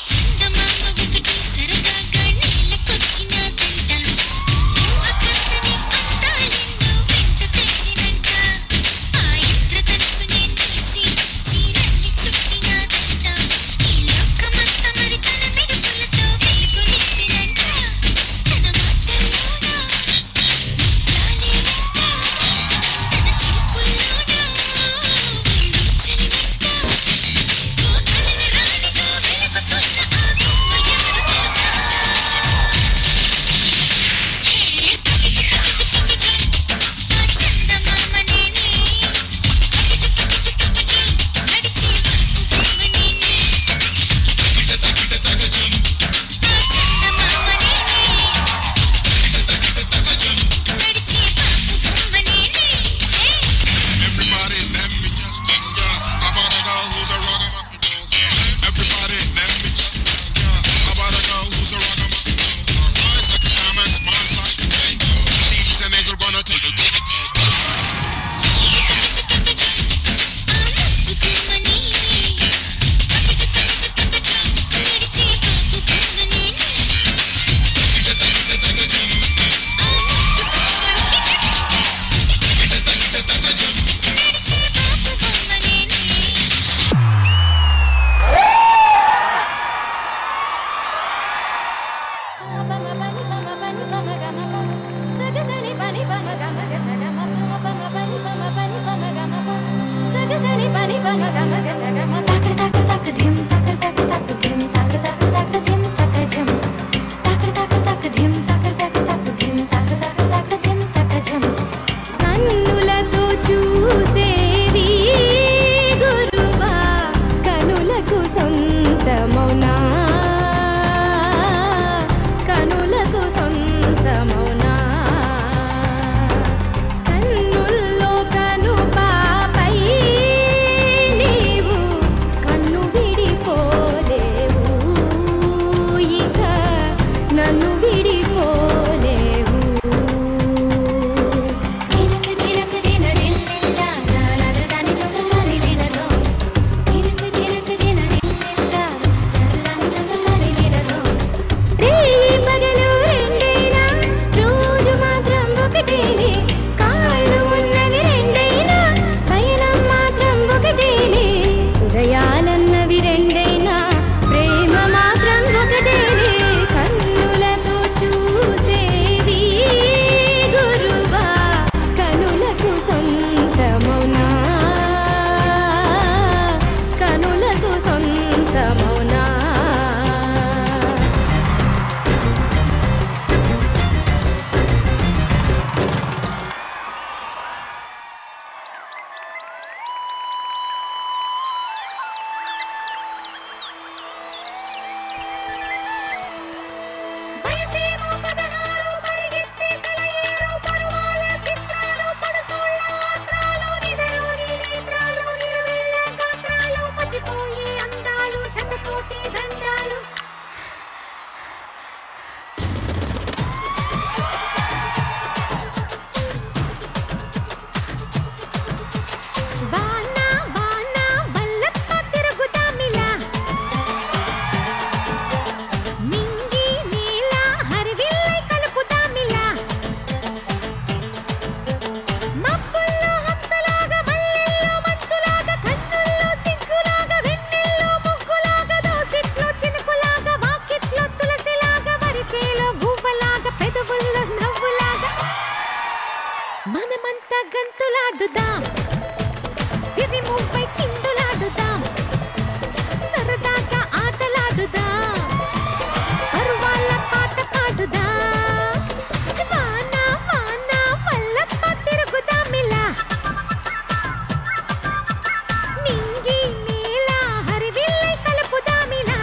చందమామ ఒకటి సర గంతులాడుదాం సిరి మువ్వై చిందులాడుదాం సరదాగా ఆటలాడుదాం కరువాళ్ళ పాట పాడుదాం వాన వాన వల్లప్ప తిరుగుదామిలా నింగి నేల హరివిల్లై కలుపుదామిలా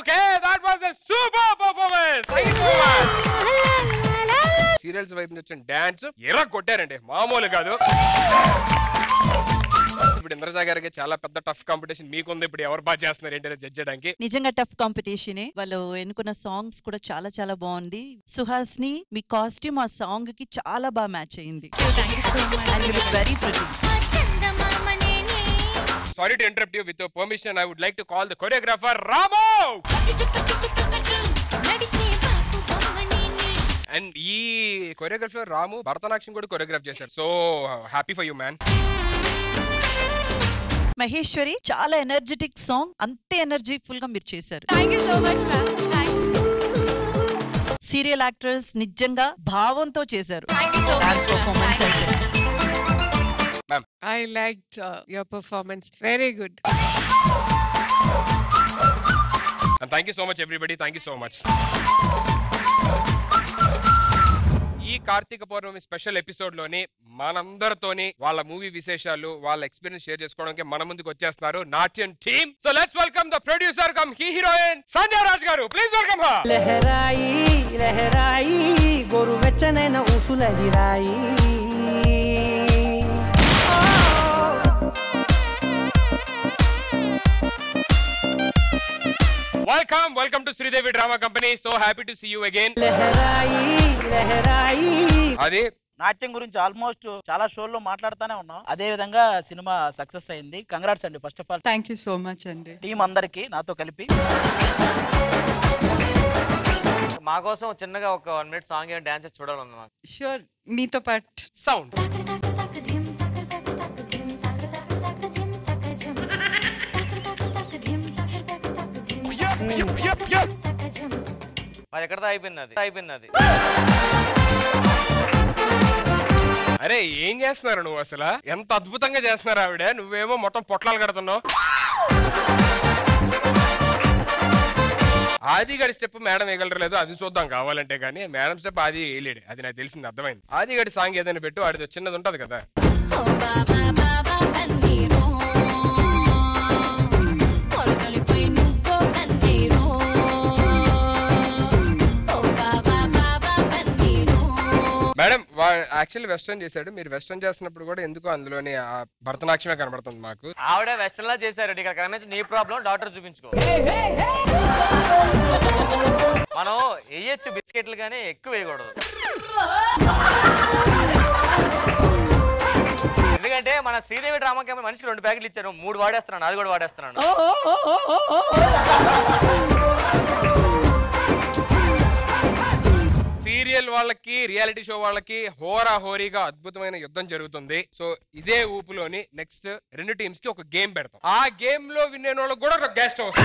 Okay, that was a super performance. Serials వైపు నుంచి వచ్చిన డాన్స్ ఎర్ర కొట్టారండి, మామూలు కాదు. ఇప్పుడు ఇంద్రజా గారికి చాలా పెద్ద టఫ్ కాంపిటీషన్ మీకుంది. ఇప్పుడు ఎవరు బాగా చేస్తున్నారు ఏంటనే జడ్జ్ చేయడానికి. నిజంగా టఫ్ కాంపిటీషనే. వాళ్ళు ఎన్నుకున్న సాంగ్స్ కూడా చాలా చాలా బాగుంది. సుహాస్ని, మీ కాస్ట్యూమ్ ఆ సాంగ్ కి చాలా బాగా మ్యాచ్ అయింది. Very pretty. Sorry to interrupt you. With your permission, I would like to call the choreographer Ramu. And ఈ choreographer Ramu భరతనాట్యం కూడా choreograph చేశారు. So happy for you, man. Maheshwari, చాలా ఎనర్జెటిక్ సాంగ్, అంతే ఎనర్జీఫుల్ గా మీరు చేశారు. సీరియల్ యాక్టర్స్ నిజంగా భావంతో చేశారు. I liked your performance. Very good. And thank you so much everybody. Thank you so much. ఈ కార్తీక పౌర్ణమి స్పెషల్ ఎపిసోడ్ లోని మనందరితోని వాళ్ళ మూవీ విశేషాలు, వాళ్ళ ఎక్స్పీరియన్స్ షేర్ చేసుకోవడానికి మన ముందుకు వచ్చేస్తున్నారు నాట్యం team. So let's welcome the producer cum heroine Sandhya Raj garu. Please welcome her. లహరాయి లహరాయి గోరువెచ్చనైన ఊసులగిరాయి. Welcome to Sridevi Drama Company. So happy to see you again. అది నాట్యం గురించి ఆల్మోస్ట్ చాలా షోల్లో మాట్లాడుతూనే ఉన్నాం. అదే విధంగా సినిమా సక్సెస్ అయింది. కంగ్రాట్స్ అండి. First of all thank you so much అండి. టీం అందరికి నాతో కలిపి. మా కోసం చిన్నగా ఒక 1 minute సాంగ్ ఏమైనా డాన్స్ చూడాలన్నా. షూర్, మీతో పాటు సౌండ్. అది ఎక్కడతో అయిపోయింది అది. అరే ఏం చేస్తున్నారు నువ్వు అసలు? ఎంత అద్భుతంగా చేస్తున్నారు ఆవిడ, నువ్వేమో మొత్తం పొట్లాలు కడుతున్నావు. ఆది గడి స్టెప్ మేడం వేయగలరలేదు, అది చూద్దాం కావాలంటే. కానీ మేడం స్టెప్ ఆది వేయలేడు, అది నాకు తెలిసింది, అర్థమైంది. ఆది గడి సాంగ్ ఏదైనా పెట్టు, ఆడిది చిన్నది ఉంటది కదా. మేడం యాక్చువల్లీ వెస్టర్న్ చేశాడు, మీరు వెస్టర్న్ చేస్తున్నప్పుడు కూడా ఎందుకు అందులోని భరతనాట్యమే కనబడుతుంది మాకు. ఆవిడ వెస్టర్న్ లా చేశారు, ఇక్కడ కనిపించి నీ ప్రాబ్లం డాక్టర్ చూపించుకో. మనం వేయచ్చు బిస్కెట్లు కానీ ఎక్కువ వేయకూడదు. ఎందుకంటే మన శ్రీదేవి డ్రామా కంపెనీ మనిషికి 2 ప్యాకెట్లు ఇచ్చారు, 3 వాడేస్తున్నాను, అది కూడా వాడేస్తున్నాను. సీరియల్ వాళ్ళకి, రియాలిటీ షో వాళ్ళకి హోరా హోరీగా అద్భుతమైన యుద్ధం జరుగుతుంది. సో ఇదే ఊపులోని నెక్స్ట్ 2 టీమ్స్ కి ఒక గేమ్ పెడతాం. ఆ గేమ్ లో విన్ అయిన వాళ్ళకి కూడా ఒక guest house.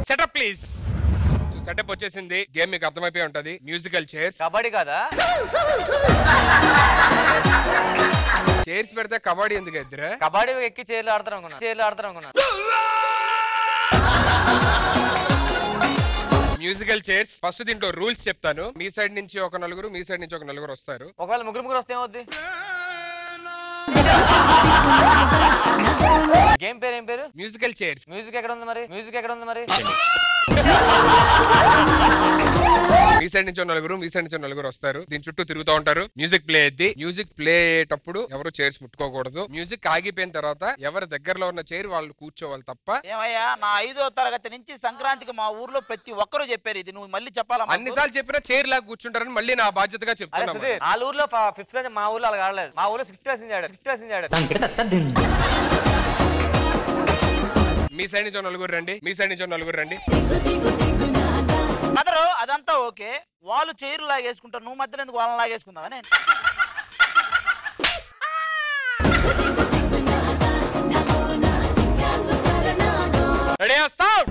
Setup please. Setup వచ్చేసింది. గేమ్ మీకు అర్థమైపోయి ఉంటది. Musical chairs. కబడ్డీ కదా, చైర్స్ పెడితే కబడ్డీ ఎందుకు ఇద్దరు? కబడ్డీ ఎక్కి చైర్లు ఆడతారు అనుకున్నా. Musical chairs. ఫస్ట్ దీంట్లో రూల్స్ చెప్తాను. మీ సైడ్ నుంచి ఒక నలుగురు, మీ సైడ్ నుంచి ఒక నలుగురు వస్తారు. ఒకవేళ ముగ్గురు వస్తే ఏమవుద్ది? గేమ్ పేరు ఏం పేరు? Musical chairs. మ్యూజిక్ ఎక్కడ ఉంది మరి? మీ సైడ్ నుంచి నలుగురు, మీ సైడ్ నుంచి నలుగురు వస్తారు. దీని చుట్టూ తిరుగుతూ ఉంటారు. మ్యూజిక్ ప్లే అయ్యింది. మ్యూజిక్ ప్లే అయ్యేటప్పుడు ఎవరు చైర్స్ ముట్టుకోకూడదు. మ్యూజిక్ ఆగిపోయిన తర్వాత ఎవరి దగ్గరలో ఉన్న చైర్ వాళ్ళు కూర్చోవాలి తప్ప. ఏమయ్యా, నా 5వ తరగతి నుంచి సంక్రాంతికి మా ఊర్లో ప్రతి ఒక్కరు చెప్పారు ఇది, నువ్వు మళ్ళీ చెప్పాలా? అన్నిసార్లు చెప్పినా చైర్ లాగా కూర్చుంటారని మళ్ళీ నా బాధ్యతగా చెప్తున్నాను. వాళ్ళ ఊర్లో 5th క్లాస్, మా ఊర్లో అలా ఆడలేదు. మా ఊర్లో 6th క్లాస్ నుంచి ఆడాడు. మీ సైడ్ నుంచి నలుగురు రండి, మీ సైడ్ నుంచి నలుగురు రండి. మదరు అదంతా ఓకే, వాళ్ళు చైర్లు లాగేసుకుంటారు, నువ్వు మధ్యలో ఎందుకు వాళ్ళని లాగేసుకుందావా? నేను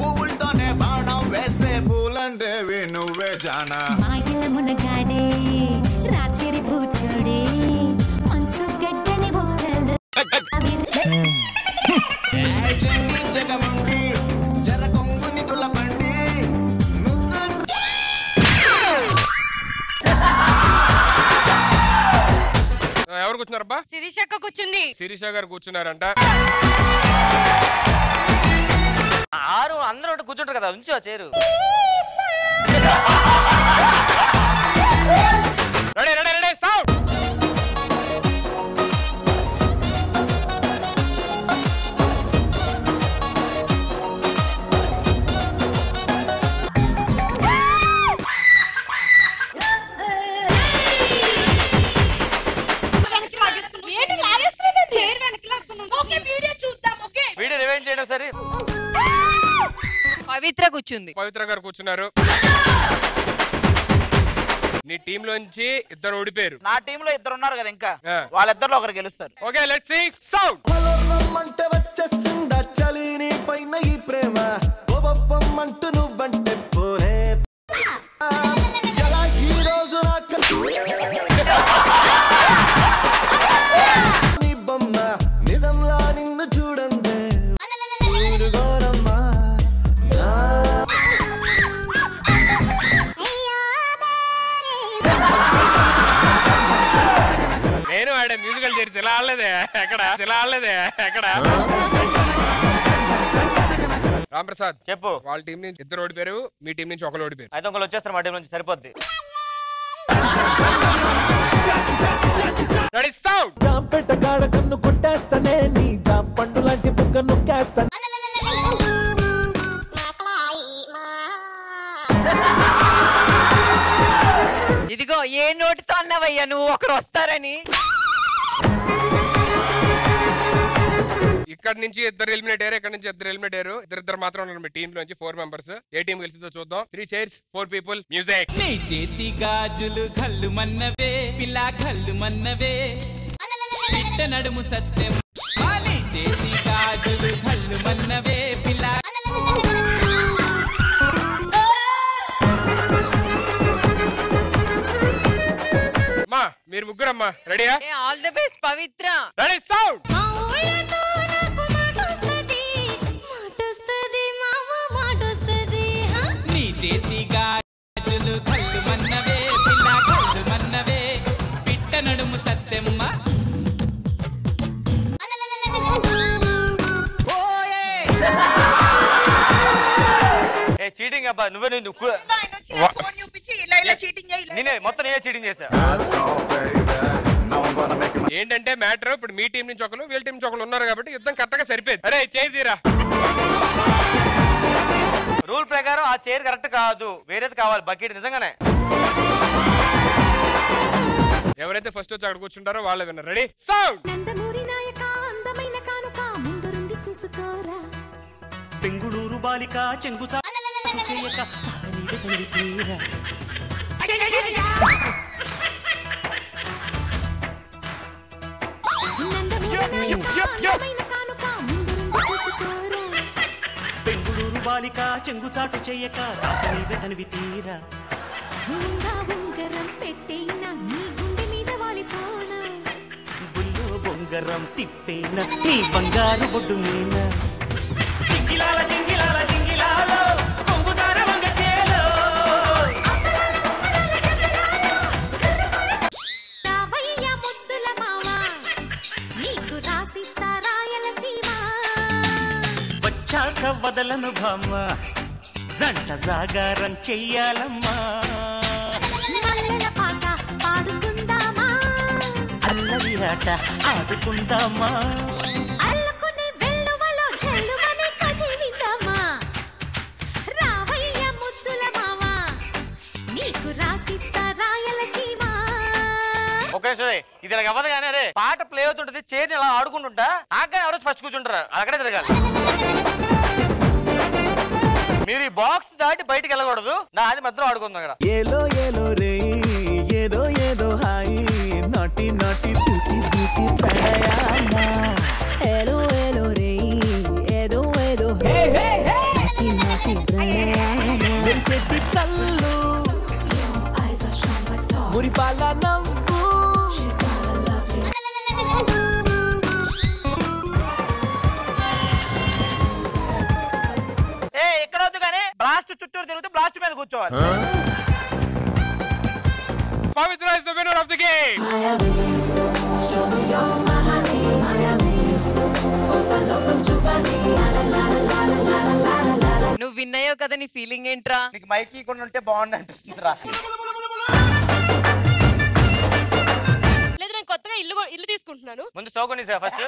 పువ్వులతోనే బాణం వేసే పూలంటే నువ్వే జానా. మాయల మునగాడే రాత్రి కూర్చోడే మంచు గడ్డని ఒక్కలు జగముండి జర కొంగుని తులపండి. ఎవరు కూర్చున్నారబ్బా? శిరీష అక్క కూర్చుంది. శిరీష గారు కూర్చున్నారంట. ఆరు అందరూ కూర్చుంటారు కదా, ఉంచు చేరు. Ready ready ready sound. Video rewind చేయడం సరే. పవిత్ర కూర్చుంది. పవిత్ర గారు కూర్చున్నారు. నీ టీం లోంచి ఇద్దరు ఓడిపోయారు. నా టీమ్ లో ఇద్దరు ఉన్నారు కదా, ఇంకా వాళ్ళిద్దరిలో ఒకరు గెలుస్తారు. Okay let's see sound. అంటే వచ్చేసిందా చలి నీ పైన ఈ ప్రేమ, ఓబప్పమ్మంటూ నువ్వంటే పోరే ఎలా ఈ రోజు నాకు నీ బొమ్మ నిజంలా నిన్ను చూడందే ఊరుగోరమ్మా. నేను ఆడే మ్యూజికల్ చేసి ఇలా ఆడలేదే ఎక్కడ, ఇలా ఆడలేదే ఎక్కడ. రాంప్రసాద్ చెప్పు. వాళ్ళ టీం నుంచి ఇద్దరు ఓడిపోయారు, మీ టీం నుంచి ఒకరు ఓడిపోయారు. అయితే ఒకళ్ళు వచ్చేస్తారు మా టీం నుంచి, సరిపోద్ది. Ready sound. జాంపెట్ట కాడ కన్ను కొట్టేస్తానే, నీ జాం పండు లాంటి బుగ్గ నొక్కేస్తాను. ఇదిగో ఏ నోటితో అన్నావయ్యా నువ్వు ఒకరు వస్తారని. ఇక్కడ నుంచి ఇద్దరు ఎలిమినేట్ అయ్యారు, ఇక్కడ నుంచి ఇద్దరు ఎలిమినేట్ అయ్యారు. ఇద్దరు మాత్రం ఉన్నారు మీ టీం నుంచి 4 మెంబర్స్. ఏ టీం గెలిచిందో చూద్దాం. 3 చైర్స్ 4 పీపుల్. మ్యూజిక్. నీ చేతి గాజులు కళ్ళు మన్నవే పిల్ల కళ్ళు మన్నవే పిట్ట నడుము సత్యం. నీ చేతి గాజులు కళ్ళు మన్నవే పిల్ల. మా మీరు ముగ్గురమ్మా రెడీయా? All the best Pavitra. Ready sound. నీ చేతి గాజులు కళ్ళు మన్నవే పిల్ల కళ్ళు మన్నవే పిట్ట నడుము సత్యమ్మ. ఏ చీటింగ్ అబ్బా, నువ్వే నేనే మొత్తం నేనే చీటింగ్ చేశా. ఏంటంటే మ్యాటర్ ఇప్పుడు మీ టీం నుంచి ఒకరు, వీళ్ళ టీం నుంచి ఒకరు ఉన్నారు కాబట్టి యుద్ధం కరెక్ట్ గా సరిపోయింది. అరే చేయిరా. రూల్ ప్రకారం ఆ చైర్ కరెక్ట్ కాదు, వేరేది కావాలి బకెట్. నిజంగానే ఎవరైతే ఫస్ట్ వచ్చి అక్కడ కూర్చుంటారో వాళ్ళే విన్నారు. Ready sound. బెంగుళూరు బాలిక చెంగు చేయక నీవే తల్లి తీరా. బెంగుళూరు బాలిక చెంగు చాటు చేయక నీవే తనివి తీరా. బుల్లో బొంగరం తిప్పేన నీ బంగారు బొడ్డు మీన. జింగిలాల జింగిలాల జింగిలాలో కొంగుదార వంగ చేలో. వచ్చాక వదలను భామ, జంట జాగారం చెయ్యాలమ్మా. అల్లరి ఆట ఆడుకుందామా. ఓకే సరే, ఇది ఇలా అవ్వదు కానీ అరే పాట ప్లే అవుతుంటది, చైర్ ఇలా ఆడుకుంటుంటా, నాకనే ఎవరు ఫస్ట్ కూర్చుంటారు, అక్కడే తిరగాలి. మీరు ఈ బాక్స్ దాటి బయటికి వెళ్ళకూడదు. నా అది మధ్యలో ఆడుకుందాం ఇక్కడ. ఏలో ఏలో రే ఏదో ఏదో హాయి నాటి నాటి బ్యూటీ బ్యూటీ పడయానా ఏలో ఏలో రే ఏదో ఏదో నాటి నాటి ప్రణయానా మెరిసేటి కళ్ళు మురిపాల నవ్వు ఇక్కడ వద్దు కానీ బ్లాస్ట్ చుట్టూరు తిరుగుతూ బ్లాస్ట్ మీద కూర్చోవాలి. Pavitra is the winner of the game. నువ్వు విన్ అయ్యావు కదా, నీ ఫీలింగ్ ఏంట్రా? నీకు మైక్ ఇకుండా ఉంటే బాగుంది అనిపిస్తుందిరా. లేదు, నేను కొత్తగా ఇల్లు తీసుకుంటున్నాను. ముందు సోకొని సార్ ఫస్ట్.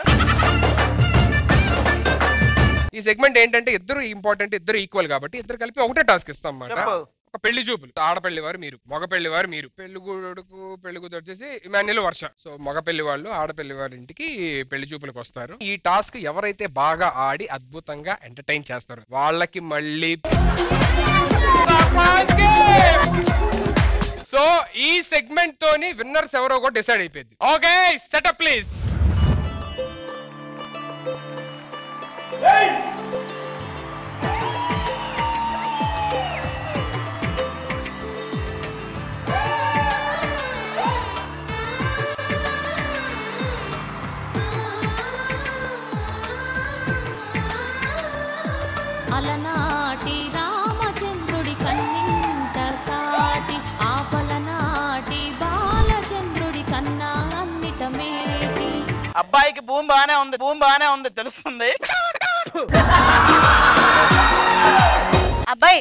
ఈ సెగ్మెంట్ ఏంటంటే ఇద్దరు ఇంపార్టెంట్, ఇద్దరు ఈక్వల్ కాబట్టి ఇద్దరు కలిపి ఒకటే టాస్క్ ఇస్తాం అన్నమాట. ఒక పెళ్లి చూపులు, ఆడపల్లి వారు మీరు, మగ పెళ్లి వారు మీరు. పెళ్లి కూతురు వచ్చేసి ఇమాన్యుల్ వర్ష. సో మగ పెళ్లి వాళ్ళు ఆడపల్లి వారి ఇంటికి పెళ్లి చూపులకు వస్తారు. ఈ టాస్క్ ఎవరైతే బాగా ఆడి అద్భుతంగా ఎంటర్టైన్ చేస్తారు వాళ్ళకి మళ్ళీ. సో ఈ సెగ్మెంట్ తోని విన్నర్స్ ఎవరో కూడా డిసైడ్ అయిపోయింది. Okay, setup please. అలనాటి రామచంద్రుడి కన్నింత సాటి ఆపలనాటి బాలచంద్రుడి కన్నా అన్నిట మేటి. అబ్బాయికి భూమి బానే ఉంది తెలుస్తుంది. అబ్బాయి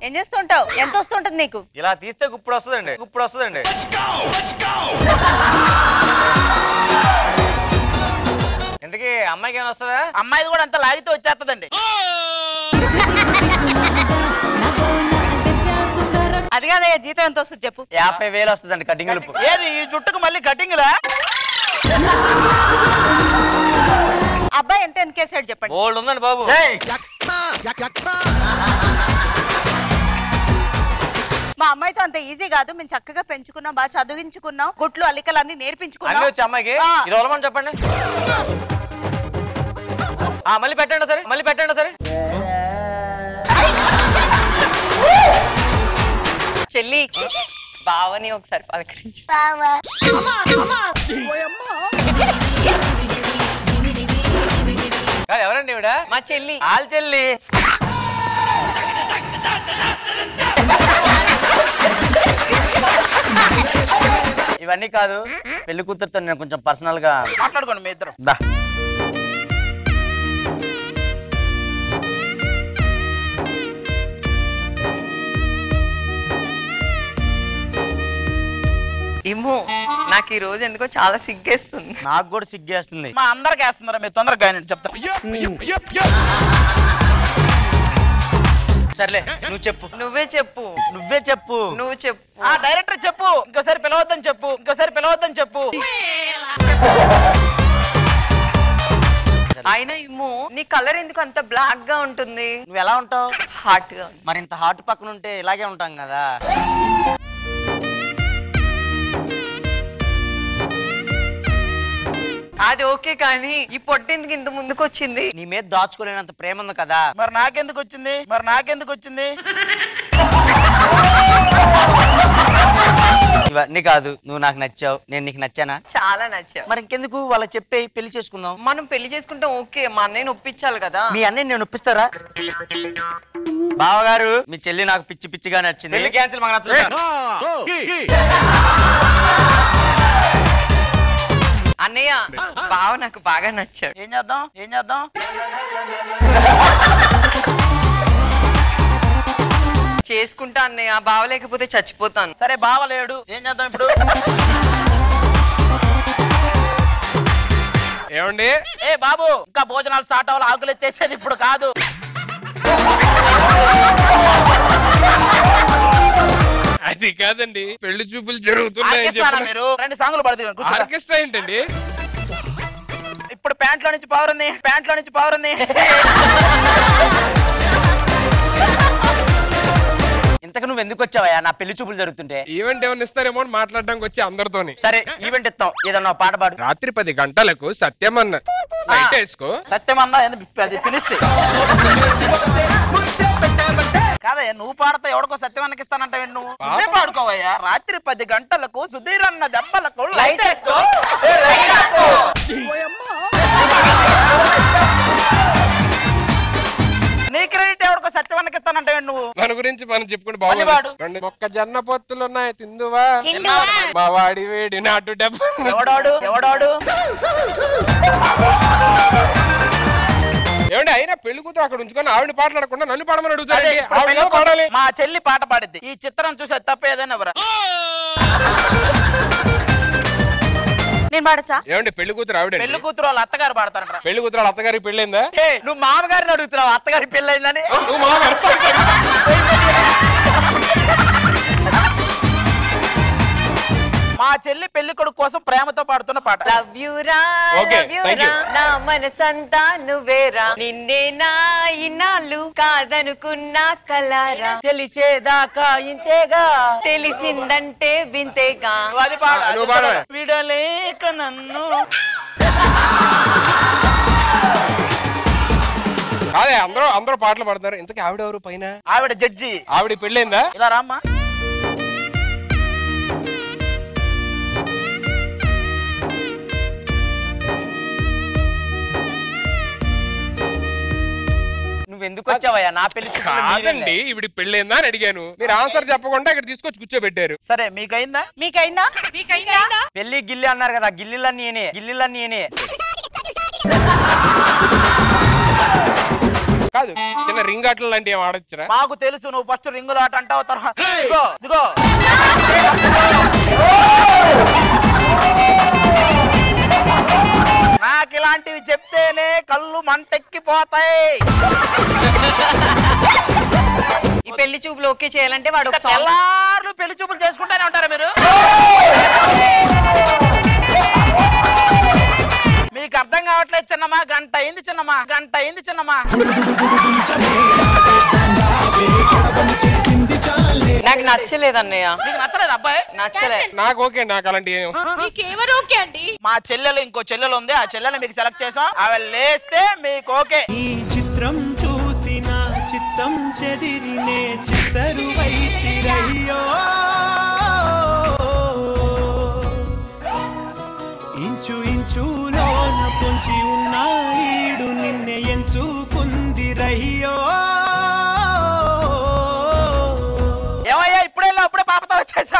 ఏం చేస్తుంటావు? ఎంత వస్తుంటది నీకు? ఇలా తీస్తే గుప్పుడు వస్తుందండి. ఇంతకీ అమ్మాయికి ఏమైనా వస్తుందా? అమ్మాయిది కూడా అంత లాగితే వచ్చేస్తుందండి. అది కాదయ్యా, జీతం ఎంత వస్తుంది చెప్పు? 50,000 వస్తుందండి కటింగ్. ఏది ఈ జుట్టుకు మళ్ళీ కటింగ్లా? అబ్బాయి ఎంత ఎన్కేసాడు చెప్పండి. ఓల్డ్ ఉందండి బాబు. మా అమ్మాయితో అంత ఈజీ కాదు. మేము చక్కగా పెంచుకున్నాం, బాగా చదివించుకున్నాం, గుట్లు అల్లికలు అన్ని నేర్పించుకున్నాం. అన్ని వచ్చి అమ్మాయికి ఇది వదలమని చెప్పండి. మళ్ళీ పెట్టండి సరే. చెల్లి బావని ఒకసారి పలకరించి. ఎవరండి ఇవిడ? మా చెల్లి. ఆల్ చెల్లి. ఇవన్నీ కాదు, పెళ్లి కూతురుతో నేను కొంచెం పర్సనల్ గా మాట్లాడుకోండి మీ ఇద్దరు. ఏమో నాకు ఈ రోజు ఎందుకో చాలా సిగ్గేస్తుంది. నాకు కూడా సిగ్గేస్తుంది. మా అందరికి వేస్తున్నారా? మీరు తొందరగా చెప్తా. సర్లే, నువ్వు చెప్పు. నువ్వే చెప్పు. నువ్వు చెప్పు. డైరెక్టర్ చెప్పు. ఇంకోసారి పిలవద్దని చెప్పు. అయినా ఏమో నీ కలర్ ఎందుకు అంత బ్లాక్ గా ఉంటుంది? నువ్వు ఎలా ఉంటావు? హాట్ గా. మరి ఇంత హాట్ పక్కన ఉంటే ఇలాగే ఉంటాం కదా. అది ఓకే, కానీ ఈ పొట్టెందుకు ఇంత ముందుకు వచ్చింది? నీ మీద దాచుకోలేనంత ప్రేమ ఉంది కదా. మరి నాకెందుకు వచ్చింది? ఇవన్నీ కాదు, నువ్వు నాకు నచ్చావు, నేను నీకు నచ్చానా? చాలా నచ్చావు. మరి ఇంకెందుకు వాళ్ళకి చెప్పే పెళ్లి చేసుకుందాం. మనం పెళ్లి చేసుకుంటాం ఓకే, మా అన్నయ్యని ఒప్పించాలి కదా. మీ అన్నయ్య నేను ఒప్పిస్తారా? బావగారు, మీ చెల్లి నాకు పిచ్చి పిచ్చిగా నచ్చింది. పెళ్లి క్యాన్సిల్, మాకు నచ్చలేదు. అన్నయ్య బావ నాకు బాగా నచ్చాడు. ఏం చేద్దాం? చేసుకుంటా అన్నయ్య, బావ లేకపోతే చచ్చిపోతాను. సరే, బావ లేడు, ఏం చేద్దాం ఇప్పుడు? ఏమండి? ఏ బాబు, ఇంకా భోజనాలు స్టార్ట్ అవ్వాలి, ఆకులు ఎత్తేసేది ఇప్పుడు కాదు. అది కాదండి, పెళ్లి చూపులు జరుగుతున్నాయి. మీరు 2 సాంగులు పడుతుంది. ఆర్కెస్ట్రా ఏంటండి? ఇప్పుడు ప్యాంట్లో నుంచి పవర్ ఉంది. నువ్వు ఎందుకు వచ్చావయ్యా నా పెళ్లి చూపులు జరుగుతుంటే? ఈవెంట్ ఏమైనా ఇస్తారేమో అని మాట్లాడడానికి వచ్చి అందరితోని. సరే ఈవెంట్ ఇస్తాం, ఏదన్నా పాట పాడు. రాత్రి 10 గంటలకు సత్యమన్న లైట్ వేసుకో. సత్యమన్న అది ఫినిష్ కాదయ్యా, నువ్వు పాడతా ఎవడికో సత్యమన్నకి ఇస్తానంటే నువ్వు నువ్వే పాడుకోవయ్యా. రాత్రి 10 గంటలకు సుధీర్ అన్న దెబ్బలకు లైట్ వేసుకో. నీ క్రెడిట్ ఎవడికో సత్యమన్నకి ఇస్తానంటే నువ్వు. మన గురించి మనం చెప్పుకుంటే బాగుంది. మొక్కజొన్న పొత్తులు ఉన్నాయి తిందువా, మా వాడి వేడి నాటు డబ్బు. ఎవడాడు ఏమండి అయినా పెళ్లి కూతురు అక్కడ ఉంచుకొని ఆవిడ పాటలాడకుండా నన్ను పాడమని అడుగుతారు. పాడాలి. మా చెల్లి పాట పాడిద్ది. ఈ చిత్రం చూసే తప్ప ఏదైనా ఎవరా? నేను పాడచ్చా? ఏమండి పెళ్లి కూతురు ఆవిడ? పెళ్లి కూతురు వాళ్ళ అత్తగారు పాడతారంట. పెళ్లి కూతురు వాళ్ళ అత్తగారికి పెళ్ళైందా? నువ్వు మామగారిని అడుగుతున్నావు అత్తగారి పెళ్ళైందని? నువ్వు మామగారు మా చెల్లి పెళ్లి కొడుకు కోసం ప్రేమతో పాడుతున్న పాట. లవ్ యు రా లవ్ యు రా నా మనసంతా నువ్వేరా, నిన్నే నా ఇన్నాళ్ళు కాదనుకున్నా కలారా, తెలిసేదాకా ఇంతేగా తెలిసిందంటే వింతేగా. అది పాడ విడలేక నన్ను. అదే అందరూ పాటలు పాడతారు. ఇంతకీ ఆవిడ ఎవరు పైన? ఆవిడ జడ్జి. ఆవిడ పెళ్ళైందా? ఇలా రామ్మా. నువ్వు ఎందుకు వచ్చావయ్యా నా పెళ్లి? కాదండి ఇవిడి పెళ్ళైందా అని అడిగాను. మీరు ఆన్సర్ చెప్పకుండా ఇక్కడ తీసుకొచ్చి కూర్చోబెట్టారు. సరే మీకైందా? పెళ్లి గిల్లి అన్నారు కదా, గిల్లిలన్నీ నేనే. కాదు చిన్న రింగ్ ఆటలు లాంటి ఏం ఆడొచ్చురా? మాకు తెలుసు నువ్వు ఫస్ట్ రింగులు ఆట అంటావు తర్వాత ఇదిగో నాకు ఇలాంటివి చెప్తేనే కళ్ళు మంటెక్కిపోతాయి. ఈ పెళ్లి చూపులు ఓకే చేయాలంటే వాడు తెల్లార్లు పెళ్లి చూపులు చేసుకుంటానే ఉంటారా మీరు? మీకు అర్థం కావట్లేదు చిన్నమ్మా. గంట అయింది చిన్నమ్మా. నాకు నచ్చలేదు అన్నయ్య. నీకు నచ్చలేదు అబ్బాయి? నచ్చలే. నాకు ఓకే. నాకు అలాంటి మీకెవరు ఓకే అండి? మా చెల్లెలు ఇంకో చెల్లెలు ఉంది. ఆ చెల్లెలు మీకు సెలెక్ట్ చేసాం. ఆవిడ లేస్తే మీకు ఓకే. ఈ చిత్రం చూసిన చిత్తం చెదిరినే చిత్తరువైతిరయ్యో, ఇంచు ఇంచులోన పొంచి ఉన్న ఈడు నిన్నే ఎంచుకుంది రయ్యో. ఏమయ్యా అప్పుడే పాపతో వచ్చేసా.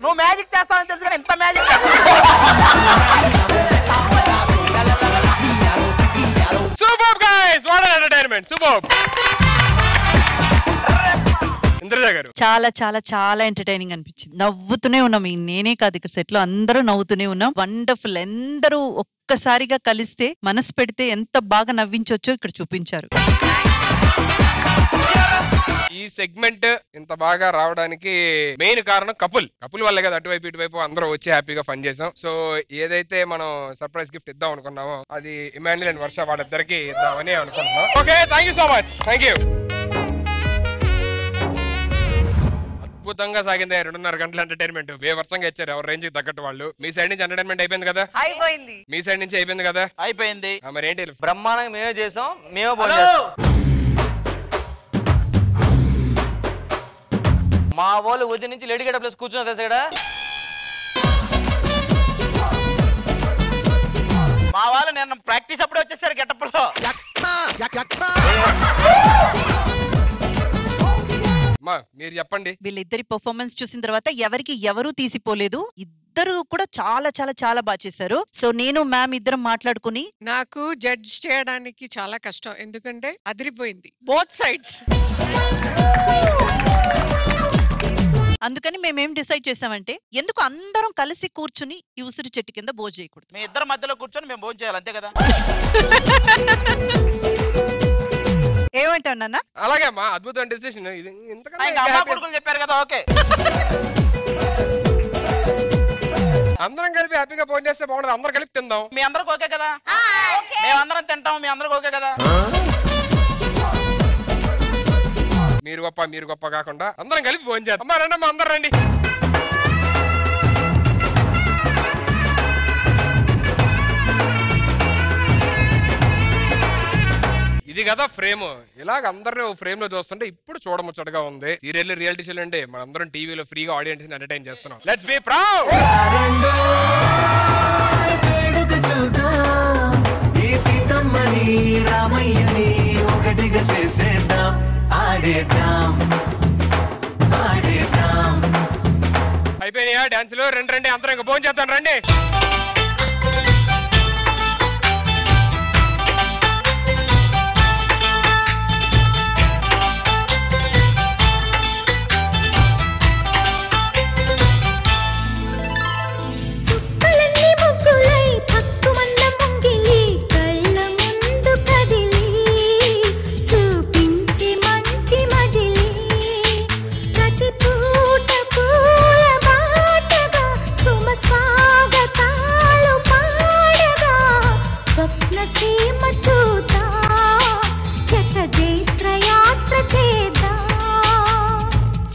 నువ్వు మ్యాజిక్ చేస్తావని తెలుసు కానీ ఇంత magic super guys, what an entertainment. Super. Indraja గారు చాలా చాలా చాలా ఎంటర్టైనింగ్ అనిపించింది. నవ్వుతూనే ఉన్నాం. నేనే కాదు ఇక్కడ సెట్ లో అందరూ నవ్వుతూనే ఉన్నాం. వండర్ఫుల్. అందరూ ఒక్కసారిగా కలిస్తే మనసు పెడితే ఎంత బాగా నవ్వించొచ్చో ఇక్కడ చూపించారు. ఈ సెగ్మెంట్ ఇంత బాగా రావడానికి మెయిన్ కారణం కపుల్ వల్లే కదా అటువైపు ఇటువైపు అందరూ వచ్చి హ్యాపీగా ఫన్ చేసాం. సో ఏదైతే మనం సర్ప్రైజ్ గిఫ్ట్ ఇద్దాం అనుకున్నామో అది ఇమాన్యుల్ అండ్ వర్ష వాళ్ళిద్దరికి ఇద్దామని అనుకుంటున్నాం. Okay, thank you so much. Thank you. అద్భుతంగా సాగింది 2.5 గంటల ఎంటర్టైన్మెంట్. బేవర్సంగా ఇచ్చారు ఎవరి రేంజ్ తగ్గట్టు వాళ్ళు. మీ సైడ్ నుంచి ఎంటర్టైన్మెంట్ అయిపోయింది కదా? అయిపోయింది. మీ సైడ్ నుంచి అయిపోయింది కదా? అయిపోయింది. మరి ఏంటి బ్రహ్మాండంగా మేమే చేసాం, మేమే భోజనం. మా వాళ్ళు ఉదయం నుంచి లేడీ గెటప్ ప్లేస్ కూర్చున్నారు తెలుసు కదా. మా వాళ్ళు నేను ప్రాక్టీస్ అప్పుడే వచ్చేసారు గెటప్ లో. మీరు చెప్పండి. వీళ్ళిద్దరి పర్ఫార్మెన్స్ చూసిన తర్వాత ఎవరికి ఎవరు తీసిపోలేదు. ఇద్దరు కూడా చాలా చాలా చాలా బాగా చేశారు. సో నేను మ్యామ్ ఇద్దరం మాట్లాడుకుని నాకు జడ్జ్ చేయడానికి చాలా కష్టం, ఎందుకంటే అదిరిపోయింది బోత్ సైడ్స్. అందుకని మేమేం డిసైడ్ చేసామంటే ఎందుకు అందరం కలిసి కూర్చుని ఈ ఉసిరి చెట్టు కింద భోజనం చేయకూడదు. మీ ఇద్దరు మధ్యలో కూర్చొని మేము భోజనం చేయాలి అంతే కదా? ఏమంటావు నాన్న? అలాగే అమ్మా, అద్భుతమైన డెసిషన్ ఇది. అమ్మా కొడుకులు చెప్పారు కదా, ఓకే. అందరం కలిపి హ్యాపీగా ఫోన్ చేస్తే బాగుండదు. అందరం కలిపి తిందాం. మీ అందరికి ఓకే కదా? మేమందరం తింటాం, మీ అందరికి ఓకే కదా? మీరు గొప్ప కాకుండా అందరం కలిపి ఫోన్ చేద్దాం. అమ్మా రండి, అమ్మా అందరం రండి. ఇది కదా ఫ్రేమ్. ఇలాగ అందరూ ఫ్రేమ్ లో చూస్తుంటే ఇప్పుడు చూడముచ్చటగా ఉంది. సీరియల్ రియాలిటీ షోలు అంటే మనందరం టీవీలో ఫ్రీగా ఆడియన్స్ ని ఎంటర్టైన్ చేస్తున్నాం. Let's be proud. ఈ సీతమ్మని రామయ్యని ఒకటిగా చేసేద్దాం, ఆడేద్దాం ఆడేద్దాం. అయిపోయినాయా డాన్సులు? రండి అందరం ఇంకా ఫోన్ చేద్దాం రండి.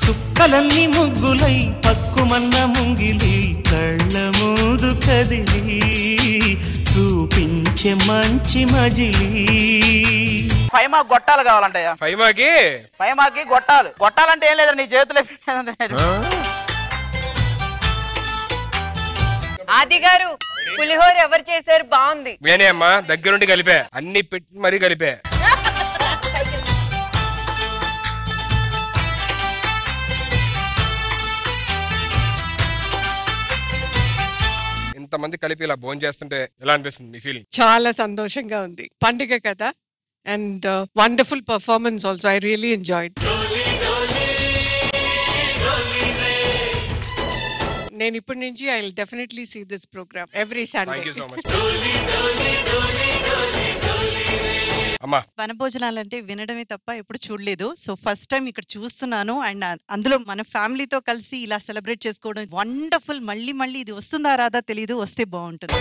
చుక్కలన్నీ ముగ్గులై పక్కుమన్న ముంగిలి కళ్ళ మూదు కదిలి చూపించే మంచి మజిలి. ఫైమా గొట్టాలు కావాలంటయ్యా. ఫైమాకి గొట్టాలు. గొట్టాలంటే ఏం లేదు, నీ చేతులు. ఆది గారు పులిహోర ఎవరు చేశారు? బాగుంది. నేనే అమ్మా, దగ్గరుండి కలిపా, అన్ని పెట్టి మరీ కలిపా. ఇంతమంది కలిపి ఇలా భోజనం చేస్తుంటే ఎలా అనిపిస్తుంది మీ ఫీలింగ్? చాలా సంతోషంగా ఉంది. పండుగ కదా. And wonderful performance also. I really enjoyed. నేను ఇప్పటి నుంచి I will definitely see this programme every Sunday. Thank you so much. వనభోజనాలంటే వినడమే తప్ప ఎప్పుడు చూడలేదు. సో ఫస్ట్ టైం ఇక్కడ చూస్తున్నాను. అండ్ అందులో మన ఫ్యామిలీతో కలిసి ఇలా సెలబ్రేట్ చేసుకోవడం వండర్ఫుల్. మళ్ళీ ఇది వస్తుందా రాదా తెలీదు, వస్తే బాగుంటుంది.